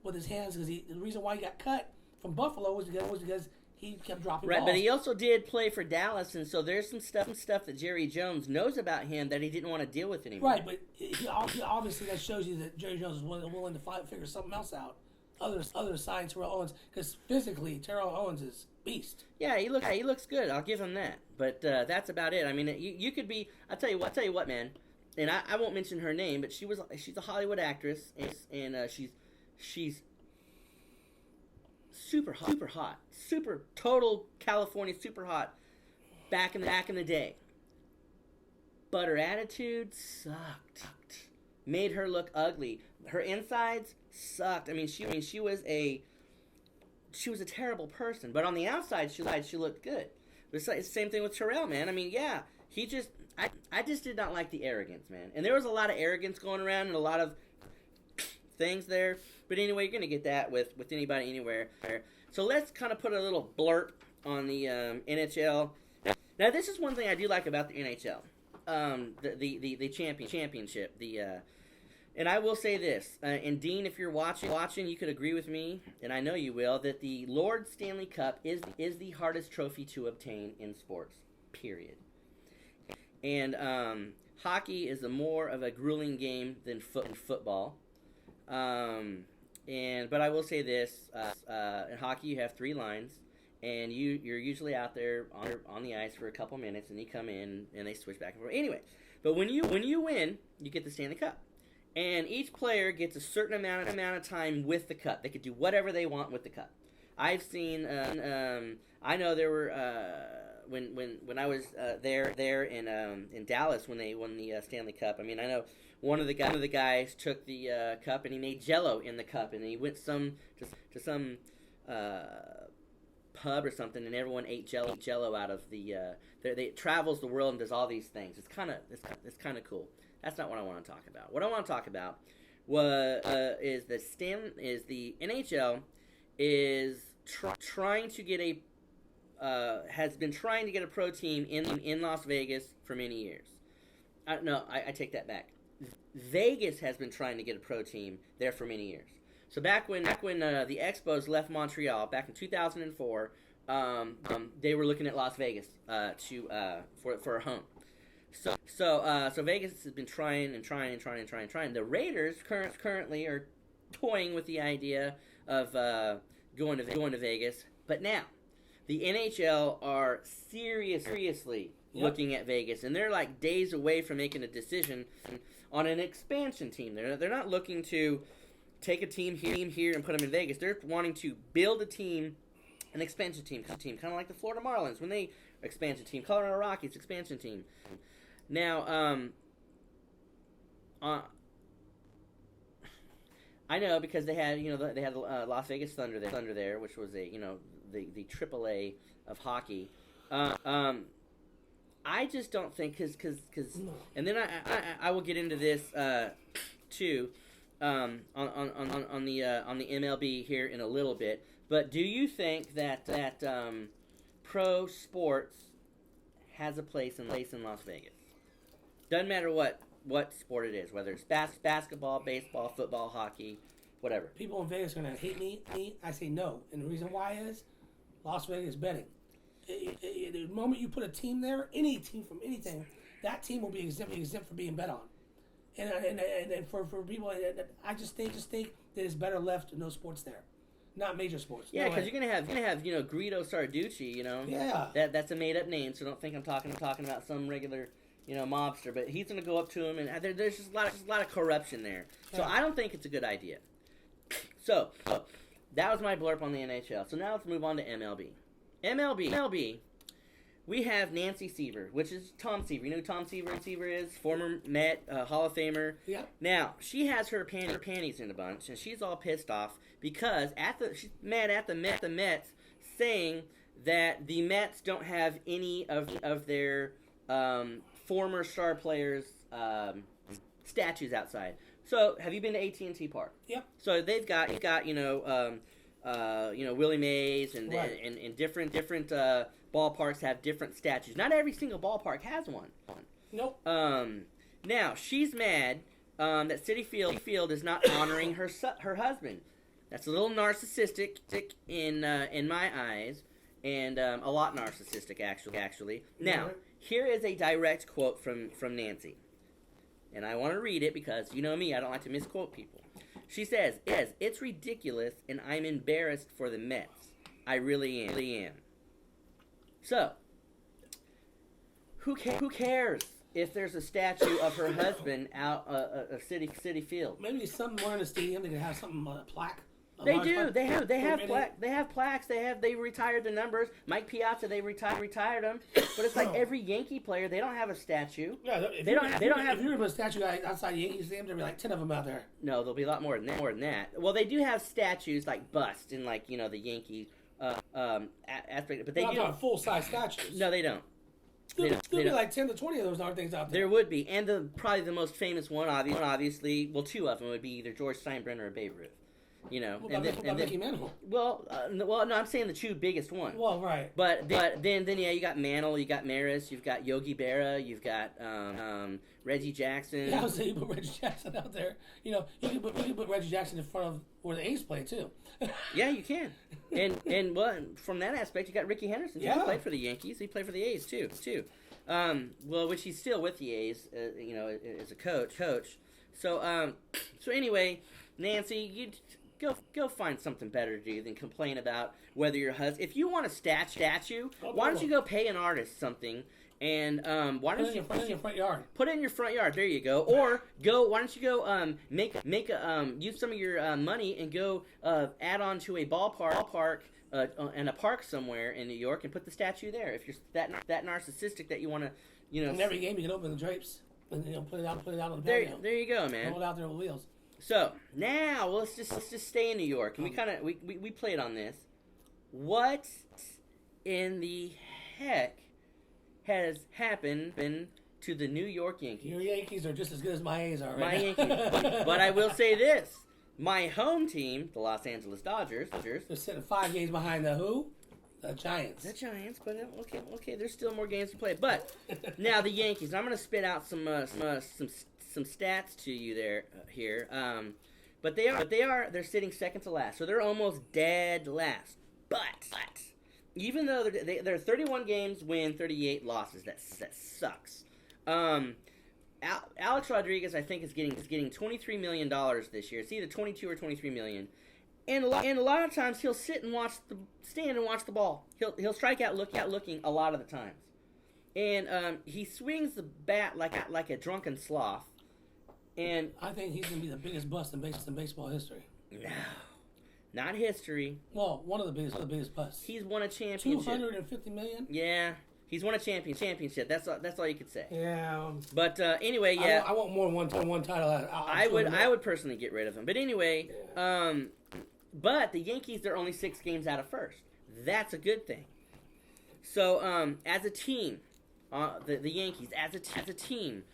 with his hands, because the reason why he got cut from Buffalo was because he kept dropping Right, balls. but he also did play for Dallas, and so there's some stuff that Jerry Jones knows about him that he didn't want to deal with anymore. Right, but he obviously that shows you that Jerry Jones is willing to figure something else out. Other signs Terrell Owens, because physically Terrell Owens is beast. Yeah, he looks good. I'll give him that. But that's about it. I mean, you could be. I'll tell you what, man. And I won't mention her name, but she's a Hollywood actress, and she's super hot, super total California super hot. Back in the day. But her attitude sucked. Made her look ugly. Her insides sucked. I mean, she was a terrible person. But on the outside, she looked good. But it's the same thing with Terrell, man. I mean, yeah, I just did not like the arrogance, man. And there was a lot of arrogance going around and a lot of things there. But anyway, you're gonna get that with anybody anywhere. So let's kind of put a little blurb on the NHL. Now, this is one thing I do like about the NHL. The championship. And I will say this, and Dean, if you're watching, you could agree with me, and I know you will, that the Lord Stanley Cup is the hardest trophy to obtain in sports. Period. And hockey is more of a grueling game than football. But I will say this: in hockey, you have 3 lines. And you're usually out there on the ice for a couple minutes, and you come in and they switch back and forth. Anyway, but when you win, you get the Stanley Cup, and each player gets a certain amount of time with the cup. They could do whatever they want with the cup. I've seen. I know there were when I was there in Dallas when they won the Stanley Cup. I mean, I know one of the guys took the cup and he made Jello in the cup, and he went to some pub or something, and everyone ate Jello out of the. They travels the world and does all these things. It's kind of cool. That's not what I want to talk about. What I want to talk about is the NHL is trying to get has been trying to get a pro team in Las Vegas for many years. I take that back. Vegas has been trying to get a pro team there for many years. So back when the Expos left Montreal back in 2004, they were looking at Las Vegas for a home. So Vegas has been trying. The Raiders currently are toying with the idea of going to Vegas, but now the NHL are seriously looking at Vegas, and they're like days away from making a decision on an expansion team. They're not looking to take a team here and put them in Vegas. They're wanting to build a team, an expansion team, kind of like the Florida Marlins when they expansion team, Colorado Rockies expansion team. Now, I know because they had Las Vegas Thunder there, which was the AAA of hockey. I just don't think because and then I will get into this too. On the MLB here in a little bit, but do you think that pro sports has a place in Las Vegas? Doesn't matter what sport it is, whether it's basketball, baseball, football, hockey, whatever. People in Vegas are gonna hate me. I say no, and the reason why is Las Vegas betting. The moment you put a team there, any team from anything, that team will be exempt from being bet on. And for people, I just think that it's better left to no sports there, not major sports. Yeah, because you're gonna have Guido Sarducci, Yeah. That's a made up name, so don't think I'm talking about some regular mobster. But he's gonna go up to him, and there's just a lot of corruption there. So I don't think it's a good idea. So that was my blurb on the NHL. So now let's move on to MLB. MLB. We have Nancy Seaver, which is Tom Seaver. You know who Tom Seaver is? Former Met, Hall of Famer. Yeah. Now, she has her panties in a bunch, and she's all pissed off because she's mad at the Mets, saying that the Mets don't have any of their former star players' statues outside. So, have you been to AT&T Park? Yep. So they've got Willie Mays and right. and different ballparks have different statues. Not every single ballpark has one. Nope. Now she's mad that Citi Field is not honoring her husband. That's a little narcissistic in my eyes. and a lot narcissistic, actually. Now, here is a direct quote from Nancy, and I want to read it because you know me, I don't like to misquote people. She says, "It's ridiculous, and I'm embarrassed for the Mets. I really am. So, who cares if there's a statue of her husband out a city field? Maybe somewhere in the stadium they can have something plaque. They do. They have plaques. They retired the numbers. Mike Piazza, they retired them. But it's like every Yankee player, they don't have a statue. Yeah, they don't have. If you were a statue outside Yankee Stadium, there'd be like 10 of them out there. No, there'll be a lot more than that. Well, they do have statues like bust in like the Yankee aspect, but they do not full size statues. No, they don't. There'll be like 10 to 20 of those darn things out there. There would be, and probably the most famous one, obviously, well, two of them would be either George Steinbrenner or Babe Ruth. What about Mickey Mantle? Well, no, I'm saying the two biggest ones. Well, right. But then yeah, you got Mantle, you got Maris, you've got Yogi Berra, you've got Reggie Jackson. Yeah, I was saying you put Reggie Jackson out there. You can put Reggie Jackson in front of where the A's play too. Yeah, you can. And well, from that aspect, you got Ricky Henderson. Yeah. He played for the Yankees. He played for the A's too. Well, which he's still with the A's. As a coach. So anyway, Nancy, you. Go find something better to do than complain about whether your husband. If you want a statue, why don't you go pay an artist something and why don't you put it in your front yard? Put it in your front yard. There you go. Or why don't you go make a use some of your money and go add on to a ballpark and a park somewhere in New York and put the statue there. If you're that narcissistic that you want to, In every game you can open the drapes and put it out on the patio. There you go, man. Roll it out there with wheels. So now let's just stay in New York, and we played on this. What in the heck has happened to the New York Yankees? Your Yankees are just as good as my A's are. Right my now. Yankees, but I will say this: my home team, the Los Angeles Dodgers, they're sitting 5 games behind the who? The Giants. The Giants, but okay, there's still more games to play. But now the Yankees. I'm going to spit out some stats to you here. But they're sitting second to last, so they're almost dead last. But even though they're 31 games win, 38 losses, that sucks. Alex Rodriguez, I think, is getting $23 million this year. It's either 22 or 23 million. And a lot of times he'll stand and watch the ball. He'll strike out looking a lot of the times. And he swings the bat like a drunken sloth. And I think he's going to be the biggest bust in baseball history. No, not history. Well, one of the biggest busts. He's won a championship. $250 million. Yeah, he's won a championship. That's all you could say. Yeah. But anyway, yeah. I want more than one title. I would personally get rid of him. But anyway, but the Yankees, they're only 6 games out of first. That's a good thing. So as a team, the Yankees as a team.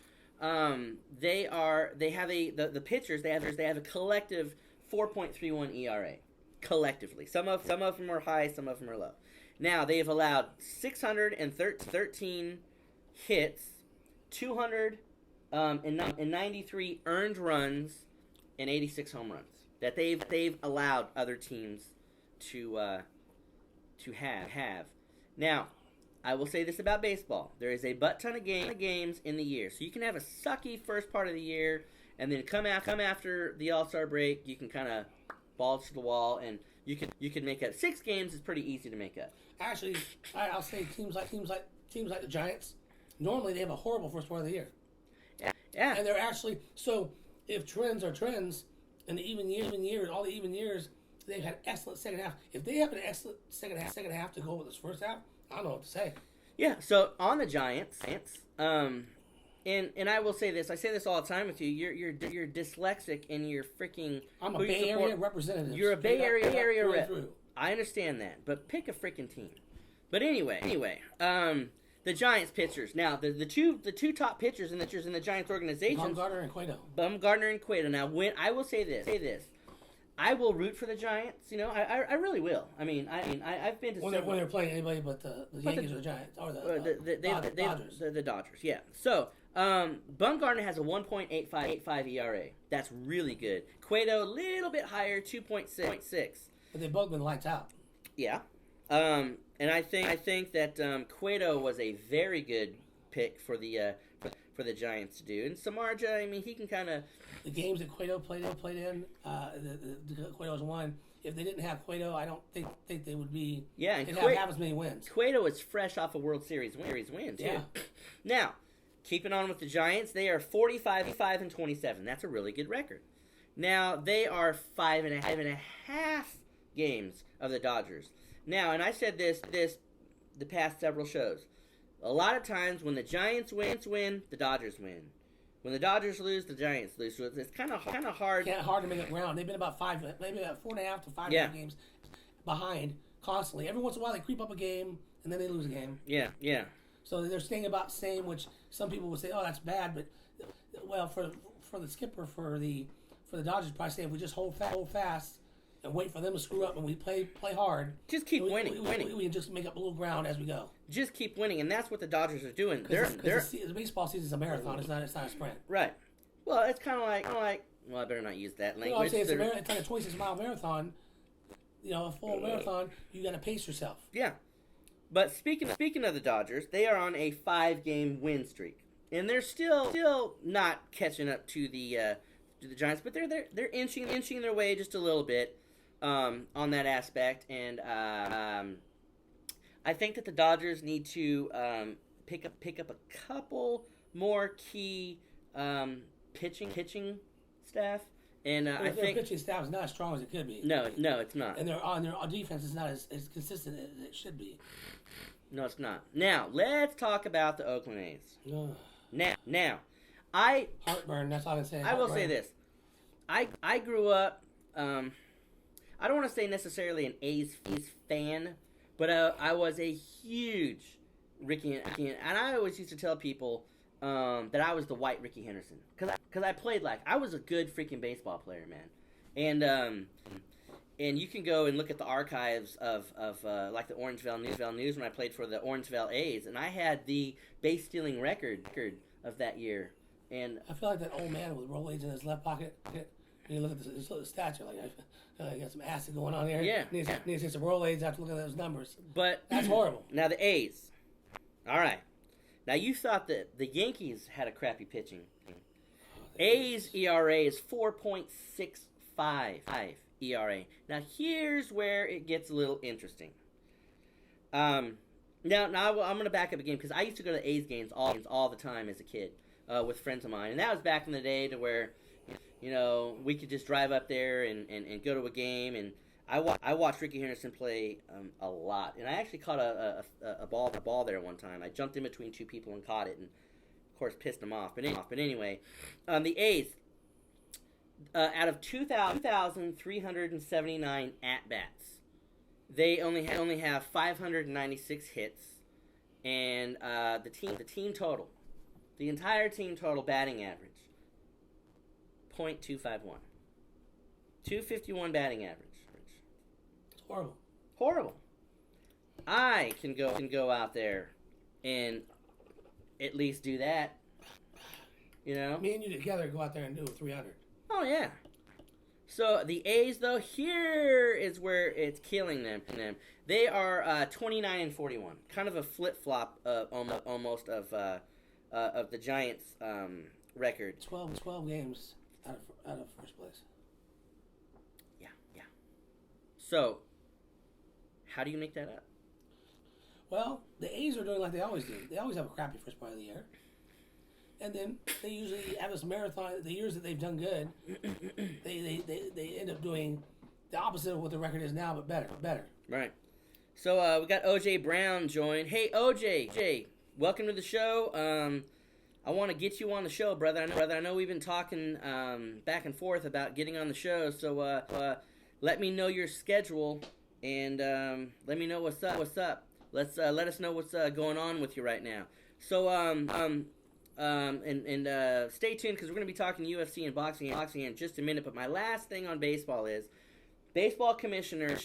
They have the pitchers. They have a collective 4.31 ERA. Collectively, some of them are high, some of them are low. Now they have allowed 613 hits, 293 earned runs, and 86 home runs that they've allowed other teams to have. Now, I will say this about baseball. There is a butt ton of games in the year. So you can have a sucky first part of the year, and then come after the All-Star break, you can kind of ball to the wall, and you can make up. 6 games is pretty easy to make up. Actually, I'll say teams like the Giants, normally they have a horrible first part of the year. Yeah. And they're actually, so if trends are trends, and the even years, all the even years, they've had excellent second half. If they have an excellent second half to go with this first half, I don't know what to say. Yeah, so on the Giants, and I will say this. I say this all the time with you. You're dyslexic and you're freaking. I'm a Bay Area representative. You're a Bay Area rep. I understand that, but pick a freaking team. But anyway, the Giants pitchers. Now the two top pitchers in the Giants organization. Bumgarner and Cueto. Now, when I will say this. I will root for the Giants. I really will. I've been to when they're playing anybody but the Yankees or the Giants or the Dodgers. The Dodgers, yeah. So Bumgarner has a 1.85 ERA. That's really good. Cueto a little bit higher, 2.66. But they've both been lights out. Yeah. And I think that Cueto was a very good pick for the Giants to do. And Samardzija, I mean, he can kind of The games that Cueto played in, the Cueto's won. If they didn't have Cueto, I don't think they would be. Yeah, and they'd have half as many wins. Cueto is fresh off a World Series win too. Yeah. Now, keeping on with the Giants, they are 45-27. That's a really good record. Now they are 5.5 games of the Dodgers. Now, and I said this the past several shows. A lot of times when the Giants win, the Dodgers win. When the Dodgers lose, the Giants lose. So it's kind of hard. Yeah, hard to make it round. They've been about 4.5 to 5 games behind constantly. Every once in a while they creep up a game and then they lose a game. Yeah. So they're staying about the same, which some people would say, "Oh, that's bad." But well, for the skipper for the Dodgers, probably say if we just hold fast and wait for them to screw up and we play hard, just keep winning. We can just make up a little ground as we go. Just keep winning, and that's what the Dodgers are doing. The baseball season is a marathon. It's not a sprint. Right. Well, it's kind of like. Well, I better not use that language. I'm saying it's like a 26-mile marathon. A full marathon. You got to pace yourself. Yeah. But speaking of the Dodgers, they are on a 5-game win streak, and they're still not catching up to the Giants, but they're inching their way just a little bit on that aspect, and I think that the Dodgers need to pick up a couple more key pitching staff, and I think their pitching staff is not as strong as it could be. No, it's not, and their defense is not as consistent as it should be. No, it's not. Now let's talk about the Oakland A's. Now, heartburn. That's all I'm saying. I will say this. I grew up. I don't want to say necessarily an A's fan, but I was a huge Ricky, and I always used to tell people that I was the white Ricky Henderson, because I played like I was a good freaking baseball player, man. And you can go and look at the archives of like the Orangevale News when I played for the Orangevale A's, and I had the base stealing record of that year. And I feel like that old man with Rolaids in his left pocket. And you look at this little statue, like I got some acid going on here. Yeah. Needs to get some Rolaids after looking at those numbers. But that's horrible. Now the A's. All right. Now you thought that the Yankees had a crappy pitching. A's ERA is 4.65 ERA. Now here's where it gets a little interesting. Now I'm going to back up again because I used to go to A's games all the time as a kid with friends of mine, and that was back in the day to where we could just drive up there and go to a game, and I watched Ricky Henderson play a lot, and I actually caught a ball there one time. I jumped in between two people and caught it, and of course pissed them off. But anyway, the A's, out of 2,379 at bats, they only have 596 hits, and the entire team total batting average, .251. 251 batting average. It's horrible. Horrible. I can go out there and at least do that. Me and you together go out there and do 300. Oh yeah. So the A's, though, here is where it's killing them. They are 29-41, kind of a flip flop almost of the Giants' record. 12 games out of first place. Yeah. So, how do you make that up? Well, the A's are doing like they always do. They always have a crappy first part of the year. And then they usually have this marathon. The years that they've done good, they end up doing the opposite of what the record is now, but better. Right. So we got OJ Brown joined. Hey OJ, welcome to the show. I want to get you on the show, brother. I know we've been talking back and forth about getting on the show. So let me know your schedule and let me know what's up. Let us know what's going on with you right now. So stay tuned because we're going to be talking UFC and boxing in just a minute. But my last thing on baseball is baseball commissioner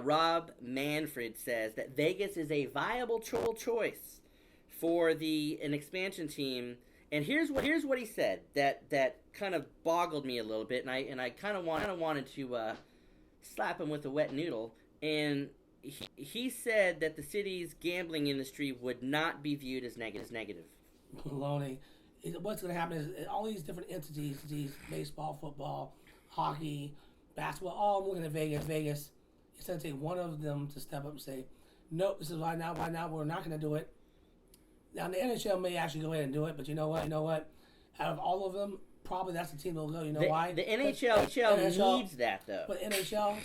Rob Manfred says that Vegas is a viable choice for an expansion team. And here's what he said that kind of boggled me a little bit, and I kind of wanted to slap him with a wet noodle. And he said that the city's gambling industry would not be viewed as negative. Baloney. What's going to happen is all these different entities, baseball, football, hockey, basketball, all looking at Vegas. It's going to take one of them to step up and say, nope, this is why now we're not going to do it. Now, the NHL may actually go ahead and do it, but you know what? Out of all of them, probably that's the team that will go. You know why? The NHL needs that, though. But NHL,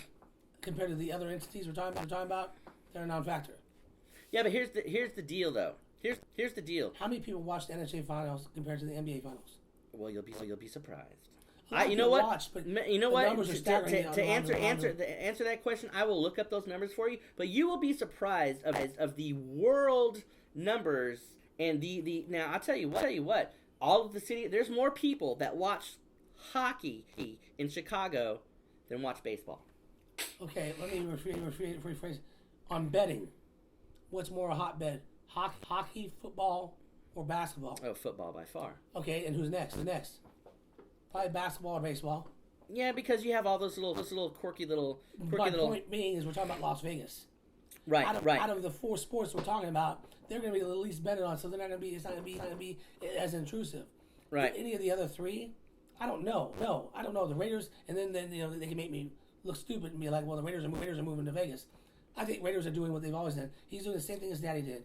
compared to the other entities we're talking about, they're a non-factor. Yeah, but here's the deal, though. Here's the deal. How many people watch the NHL finals compared to the NBA finals? Well, you'll be surprised. You know what? To answer that question, I will look up those numbers for you. But you will be surprised of the world numbers and the. Now I'll tell you what. All of the city, there's more people that watch hockey in Chicago than watch baseball. Okay, let me rephrase. On betting, what's more a hotbed? Hockey, football, or basketball? Oh, football by far. Okay, and who's next? Probably basketball or baseball. Yeah, because you have all those little quirky little. My point being is we're talking about Las Vegas. Right, Out of the four sports we're talking about, they're going to be the least betted on, so they're not going to be. It's not going to be as intrusive. Right. Any of the other three, I don't know. No, I don't know. The Raiders, and then they can make me look stupid and be like, well, the Raiders are moving to Vegas. I think Raiders are doing what they've always done. He's doing the same thing as Daddy did.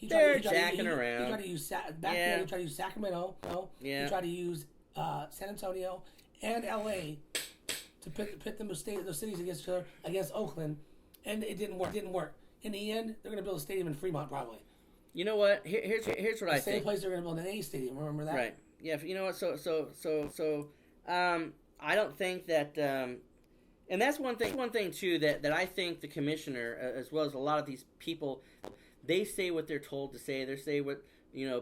They're jacking around. He tried to use then. He tried to use Sacramento. Yeah. He tried to use San Antonio and LA to pit those cities against each other, against Oakland, and it didn't work. In the end, they're going to build a stadium in Fremont probably. You know what? Here's what I think. Same place they're going to build an A stadium. Remember that? Right. Yeah. You know what? So I don't think that. And that's one thing too that I think the commissioner, as well as a lot of these people, they say what they're told to say. They say what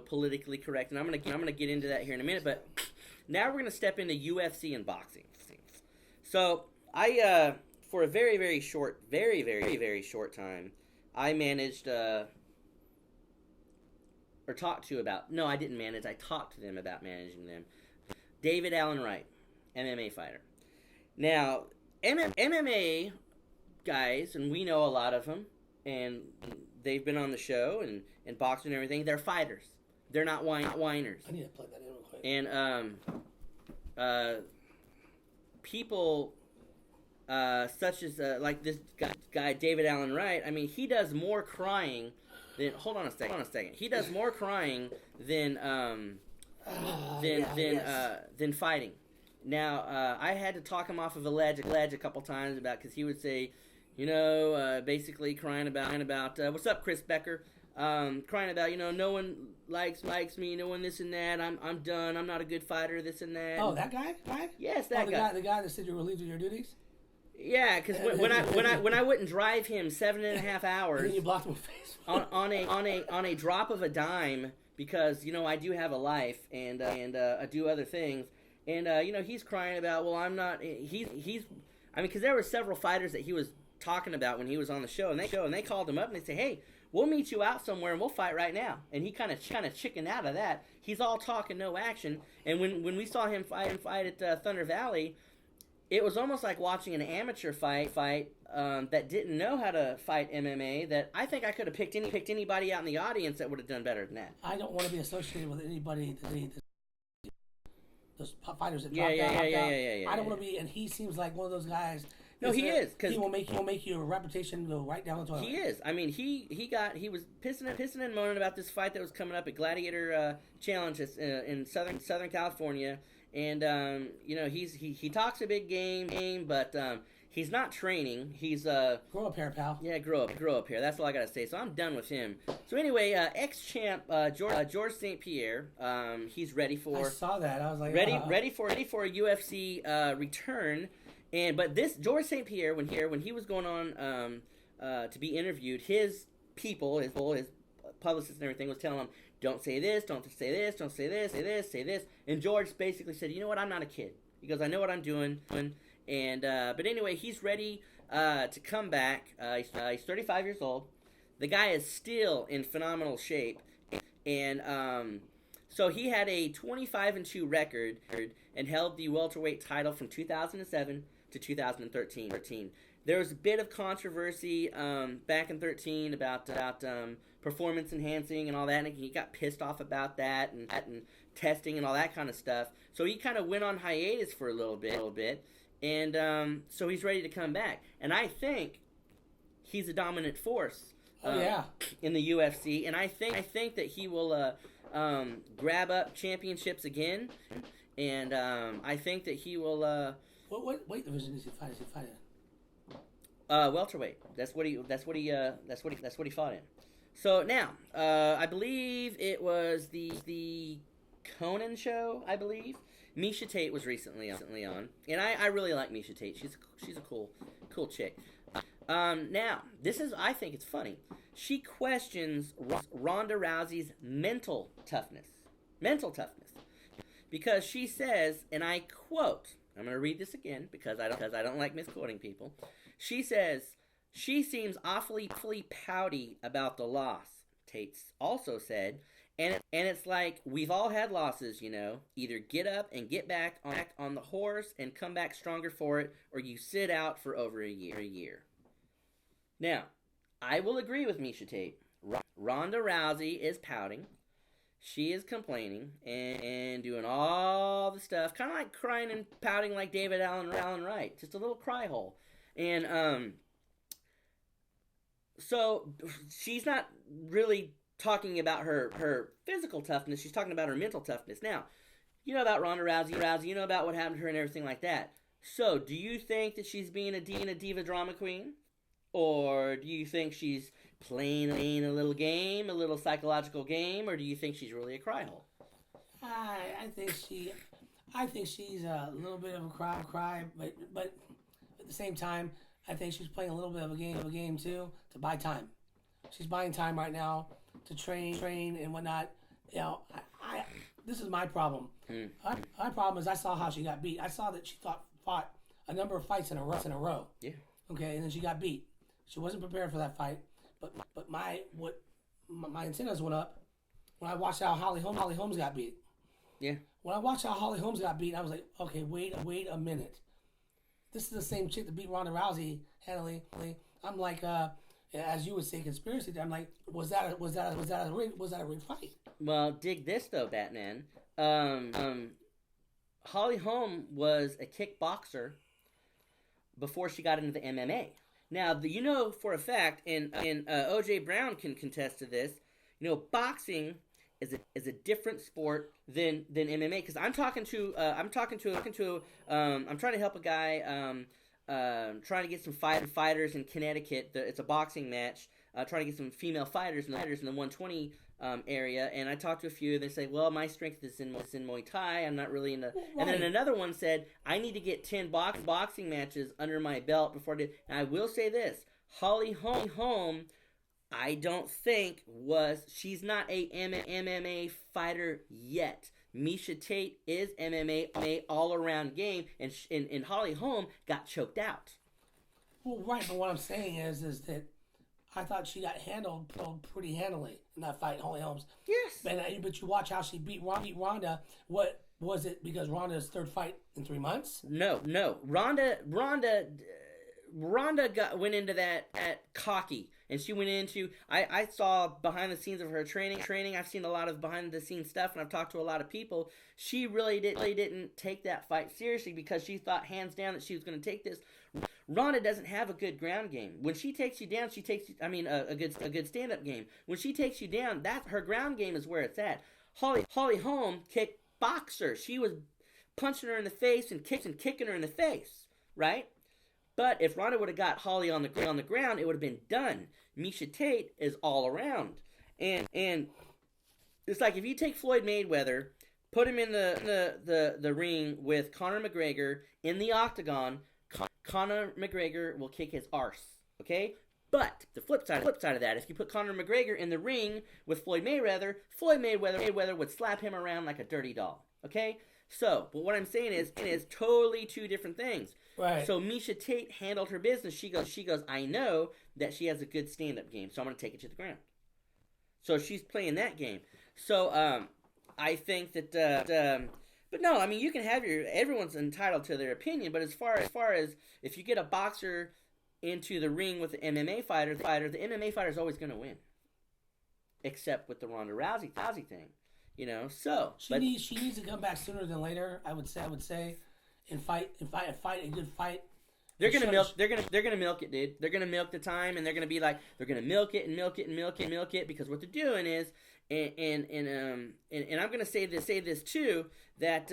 politically correct, and I'm gonna get into that here in a minute. But now we're gonna step into UFC and boxing. So I for a very very short time, I managed or talked to about. No, I didn't manage. I talked to them about managing them. David Allen Wright, MMA fighter. Now. MMA guys, and we know a lot of them, and they've been on the show and boxing and everything. They're fighters. They're not whiners. I need to plug that in real quick. And people such as like this guy David Allen Wright. I mean, he does more crying than. Hold on a second. He does more crying than fighting. Now, I had to talk him off of a ledge a couple times because he would say, basically crying about what's up, Chris Becker? Crying about, no one likes me, no one this and that. I'm done. I'm not a good fighter. This and that. Oh, that guy? Yes, that guy. The guy that said you were relieved of your duties. Yeah, because when I wouldn't drive him 7.5 hours, and then you blocked him with Facebook on a drop of a dime because I do have a life and I do other things. And, he's crying about, well, I'm not, because there were several fighters that he was talking about when he was on the show, and they called him up and they say, hey, we'll meet you out somewhere and we'll fight right now. And he kind of chickened out of that. He's all talk and no action. And when we saw him fight at Thunder Valley, it was almost like watching an amateur fight that didn't know how to fight MMA, that I think I could have picked anybody out in the audience that would have done better than that. I don't want to be associated with anybody those fighters that drop out. Yeah. I don't want to be, and he seems like one of those guys. No, he is, because he will make your reputation go right down the toilet. He is. I mean, he was pissing and moaning about this fight that was coming up at Gladiator Challenge in Southern California, and he talks a big game, but he's not training. He's grow up here, pal. Yeah, grow up here. That's all I gotta say. So I'm done with him. So anyway, ex-champ George St. Pierre, he's ready for. I saw that. I was like, ready for a UFC return. But this George St. Pierre, when he was going on to be interviewed, his people, his publicists and everything was telling him, don't say this, don't say this, don't say this, say this. And George basically said, you know what, I'm not a kid. He goes, I know what I'm doing. And but anyway, he's ready to come back. He's 35 years old. The guy is still in phenomenal shape, and so he had a 25-2 record and held the welterweight title from 2007 to 2013. there was a bit of controversy back in 13 about performance enhancing and all that, and he got pissed off about that and testing and all that kind of stuff. So he kind of went on hiatus for a little bit, and so he's ready to come back. And I think he's a dominant force in the UFC, and I think that he will grab up championships again, and I think that he will. What weight division is he fighting? Welterweight. That's what he fought in. So now, I believe it was the Conan show. I believe Misha Tate was recently on, and I really like Misha Tate. She's a cool chick. Now I think it's funny. She questions Ronda Rousey's mental toughness, because she says, and I quote. I'm going to read this again because I don't like misquoting people. She says, she seems awfully pouty about the loss, Tate also said, and it's like, we've all had losses, Either get up and get back on the horse and come back stronger for it, or you sit out for over a year. Now, I will agree with Misha Tate. Ronda Rousey is pouting. She is complaining and doing all the stuff, kind of like crying and pouting like David Allen Wright, just a little cry hole. And so she's not really talking about her physical toughness. She's talking about her mental toughness. Now, you know about Ronda Rousey. You know about what happened to her and everything like that. So, do you think that she's being a diva drama queen? Or do you think she's playing a little game, a little psychological game, or do you think she's really a cry hole? I think she's a little bit of a cry, but at the same time, I think she's playing a little bit of a game too, to buy time. She's buying time right now to train and whatnot. This is my problem. My problem is I saw how she got beat. I saw that she fought a number of fights in a row. Yeah. Okay, and then she got beat. She wasn't prepared for that fight, but my antennas went up when I watched how Holly Holmes got beat. Yeah. When I watched how Holly Holmes got beat, I was like, okay, wait a minute. This is the same chick that beat Ronda Rousey handily. I'm like, as you would say, conspiracy. I'm like, was that a rigged fight? Well, dig this though, Batman. Holly Holm was a kickboxer before she got into the MMA. Now, for a fact, and O.J. Brown can contest to this. Boxing is a different sport than MMA. Because I'm trying to help a guy trying to get some fighters in Connecticut. It's a boxing match. Trying to get some female fighters in the 120 area, and I talked to a few. They say, "Well, my strength is in Muay Thai. I'm not really into." Right. And then another one said, "I need to get 10 boxing matches under my belt before I do." And I will say this: Holly Holm, I don't think she's not a MMA fighter yet. Misha Tate is MMA all around game, and Holly Holm got choked out. Well, right, but what I'm saying is that I thought she got handled pretty handily in that fight, Holly Holmes. Yes. But you watch how she beat Ronda. What was it? Because Ronda's third fight in 3 months? No. Ronda went into that at cocky, and she went into. I saw behind the scenes of her training. I've seen a lot of behind the scenes stuff, and I've talked to a lot of people. She really didn't take that fight seriously because she thought hands down that she was going to take this. Ronda doesn't have a good ground game. When she takes you down, a good stand-up game. When she takes you down, her ground game is where it's at. Holly Holm kicked boxer. She was punching her in the face and kicking her in the face, right? But if Ronda would have got Holly on the ground, it would have been done. Misha Tate is all around, and it's like if you take Floyd Mayweather, put him in the ring with Conor McGregor in the octagon. Conor McGregor will kick his arse, okay? But the flip side of that, if you put Conor McGregor in the ring with Floyd Mayweather would slap him around like a dirty doll, okay? So, but what I'm saying is, it is totally two different things. Right. So Misha Tate handled her business. She goes, I know that she has a good stand-up game, so I'm going to take it to the ground. So she's playing that game. So I think that. But no, I mean, you can have everyone's entitled to their opinion, but as far as if you get a boxer into the ring with the MMA fighter, the MMA fighter is always going to win, except with the Ronda Rousey thing, you know. So she needs to come back sooner than later. I would say, and fight a good fight. They're gonna milk it, dude. They're gonna milk the time, and they're gonna be like, they're gonna milk it because what they're doing is, and I'm gonna say this too, that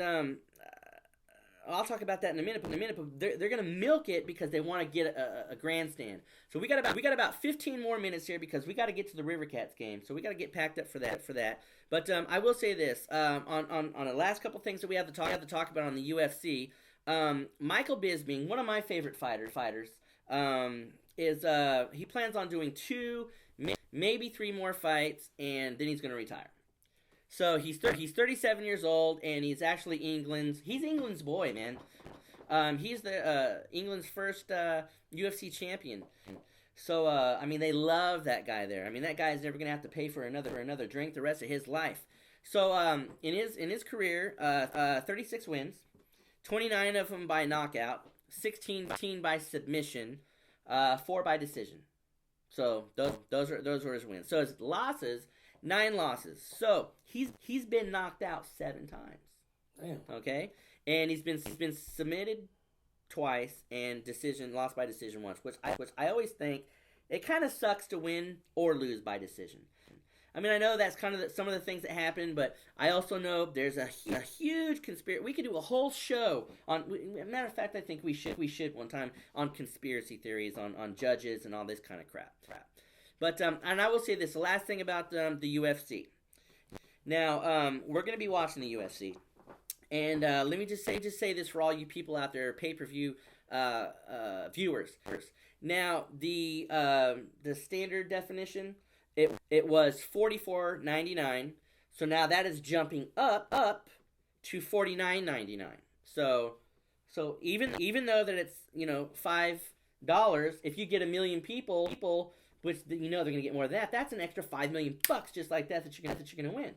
I'll talk about that in a minute. But they're gonna milk it because they want to get a grandstand. So we got about 15 more minutes here because we got to get to the River Cats game. So we got to get packed up for that. But I will say this on the last couple things that we have to talk about on the UFC. Michael Bisping, one of my favorite fighters, is he plans on doing 2, maybe 3 more fights, and then he's gonna retire. So he's 37 years old, and he's actually England's boy, man. He's the England's first UFC champion. So I mean, they love that guy there. I mean, that guy's never gonna have to pay for another drink the rest of his life. So in his career, 36 wins, 29 of them by knockout, 16 by submission, 4 by decision. So those were his wins. So his losses, 9 losses. So he's been knocked out 7 times. Damn. Okay, and he's been submitted twice and lost by decision once. Which I always think it kind of sucks to win or lose by decision. I mean, I know that's kind of some of the things that happen, but I also know there's a huge conspiracy. We could do a whole show on. Matter of fact, I think we should one time on conspiracy theories on judges and all this kind of crap. But and I will say this: the last thing about the UFC. Now we're going to be watching the UFC, and let me just say this for all you people out there, pay-per-view viewers. Now the standard definition. It was $44.99, so now that is jumping up to $49.99. So even though that it's $5, if you get 1 million people, which they're gonna get more of that, that's an extra $5 million just like that you're gonna win.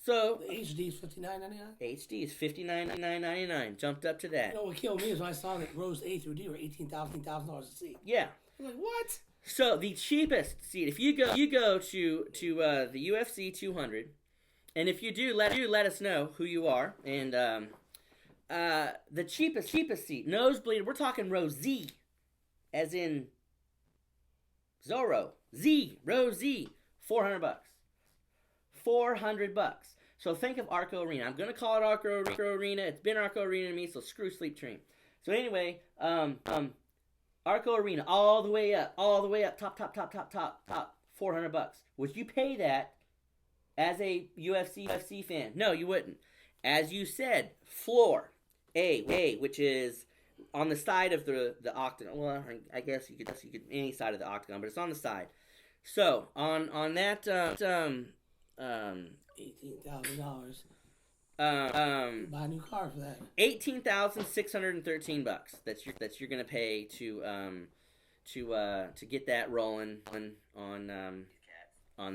So the HD is $59.99. HD is $59.99. Jumped up to that. You know what killed me is when I saw that Rose A through D were $18,000 a seat. Yeah. I'm like, what? So the cheapest seat, if you go to the UFC 200, and if you do, let us know who you are. And the cheapest seat, nosebleed, we're talking row Z, as in Zorro, row Z, $400. $400. So think of Arco Arena. I'm gonna call it Arco Arena. It's been Arco Arena to me, so screw Sleep Train. So anyway, Arco Arena, all the way up, top, $400. Would you pay that as a UFC fan? No, you wouldn't. As you said, floor A, which is on the side of the octagon. Well, I guess you could any side of the octagon, but it's on the side. So on that $18,000. Buy a new car for that. $18,613 that you're gonna pay to get that rolling on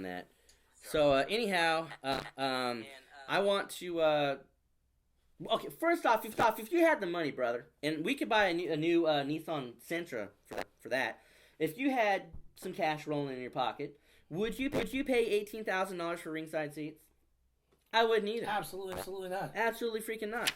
that. So anyhow, I want to okay. First off, if you had the money, brother, and we could buy a new Nissan Sentra for that. If you had some cash rolling in your pocket, would you pay $18,000 for ringside seats? I wouldn't either. Absolutely not. Absolutely freaking not.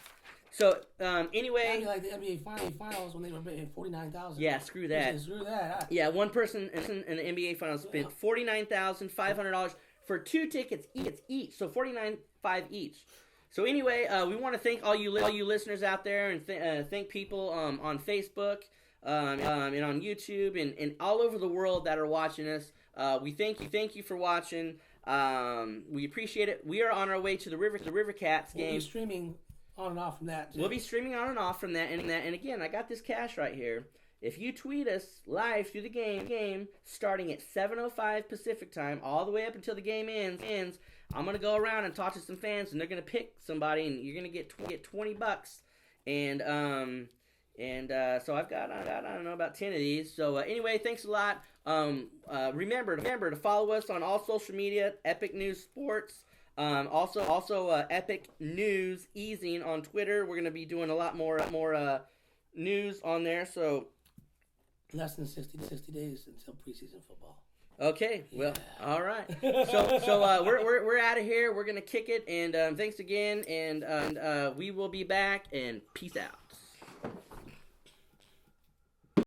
So anyway, that'd be like the NBA finals when they were paying $49,000. Yeah, screw that. Screw that. Yeah, one person in the NBA finals spent $49,500 for 2 tickets each. So $49,500 each. So anyway, we want to thank all you listeners out there, and thank people on Facebook and on YouTube and all over the world that are watching us. We thank you for watching. We appreciate it. We are on our way to the River Cats game. We'll be streaming on and off from that too. We'll be streaming on and off from that. And again, I got this cash right here. If you tweet us live through the game starting at 7:05 Pacific time, all the way up until the game ends, I'm gonna go around and talk to some fans, and they're gonna pick somebody, and you're gonna get $20. And so I've got I don't know about 10 of these. So anyway, thanks a lot. Remember to follow us on all social media, Epic News Sports. Also Epic News Easing on Twitter. We're gonna be doing a lot more news on there. So Less than 60 days until preseason football. Okay, well, all right. So we're out of here. We're gonna kick it, and thanks again, and we will be back. And peace out.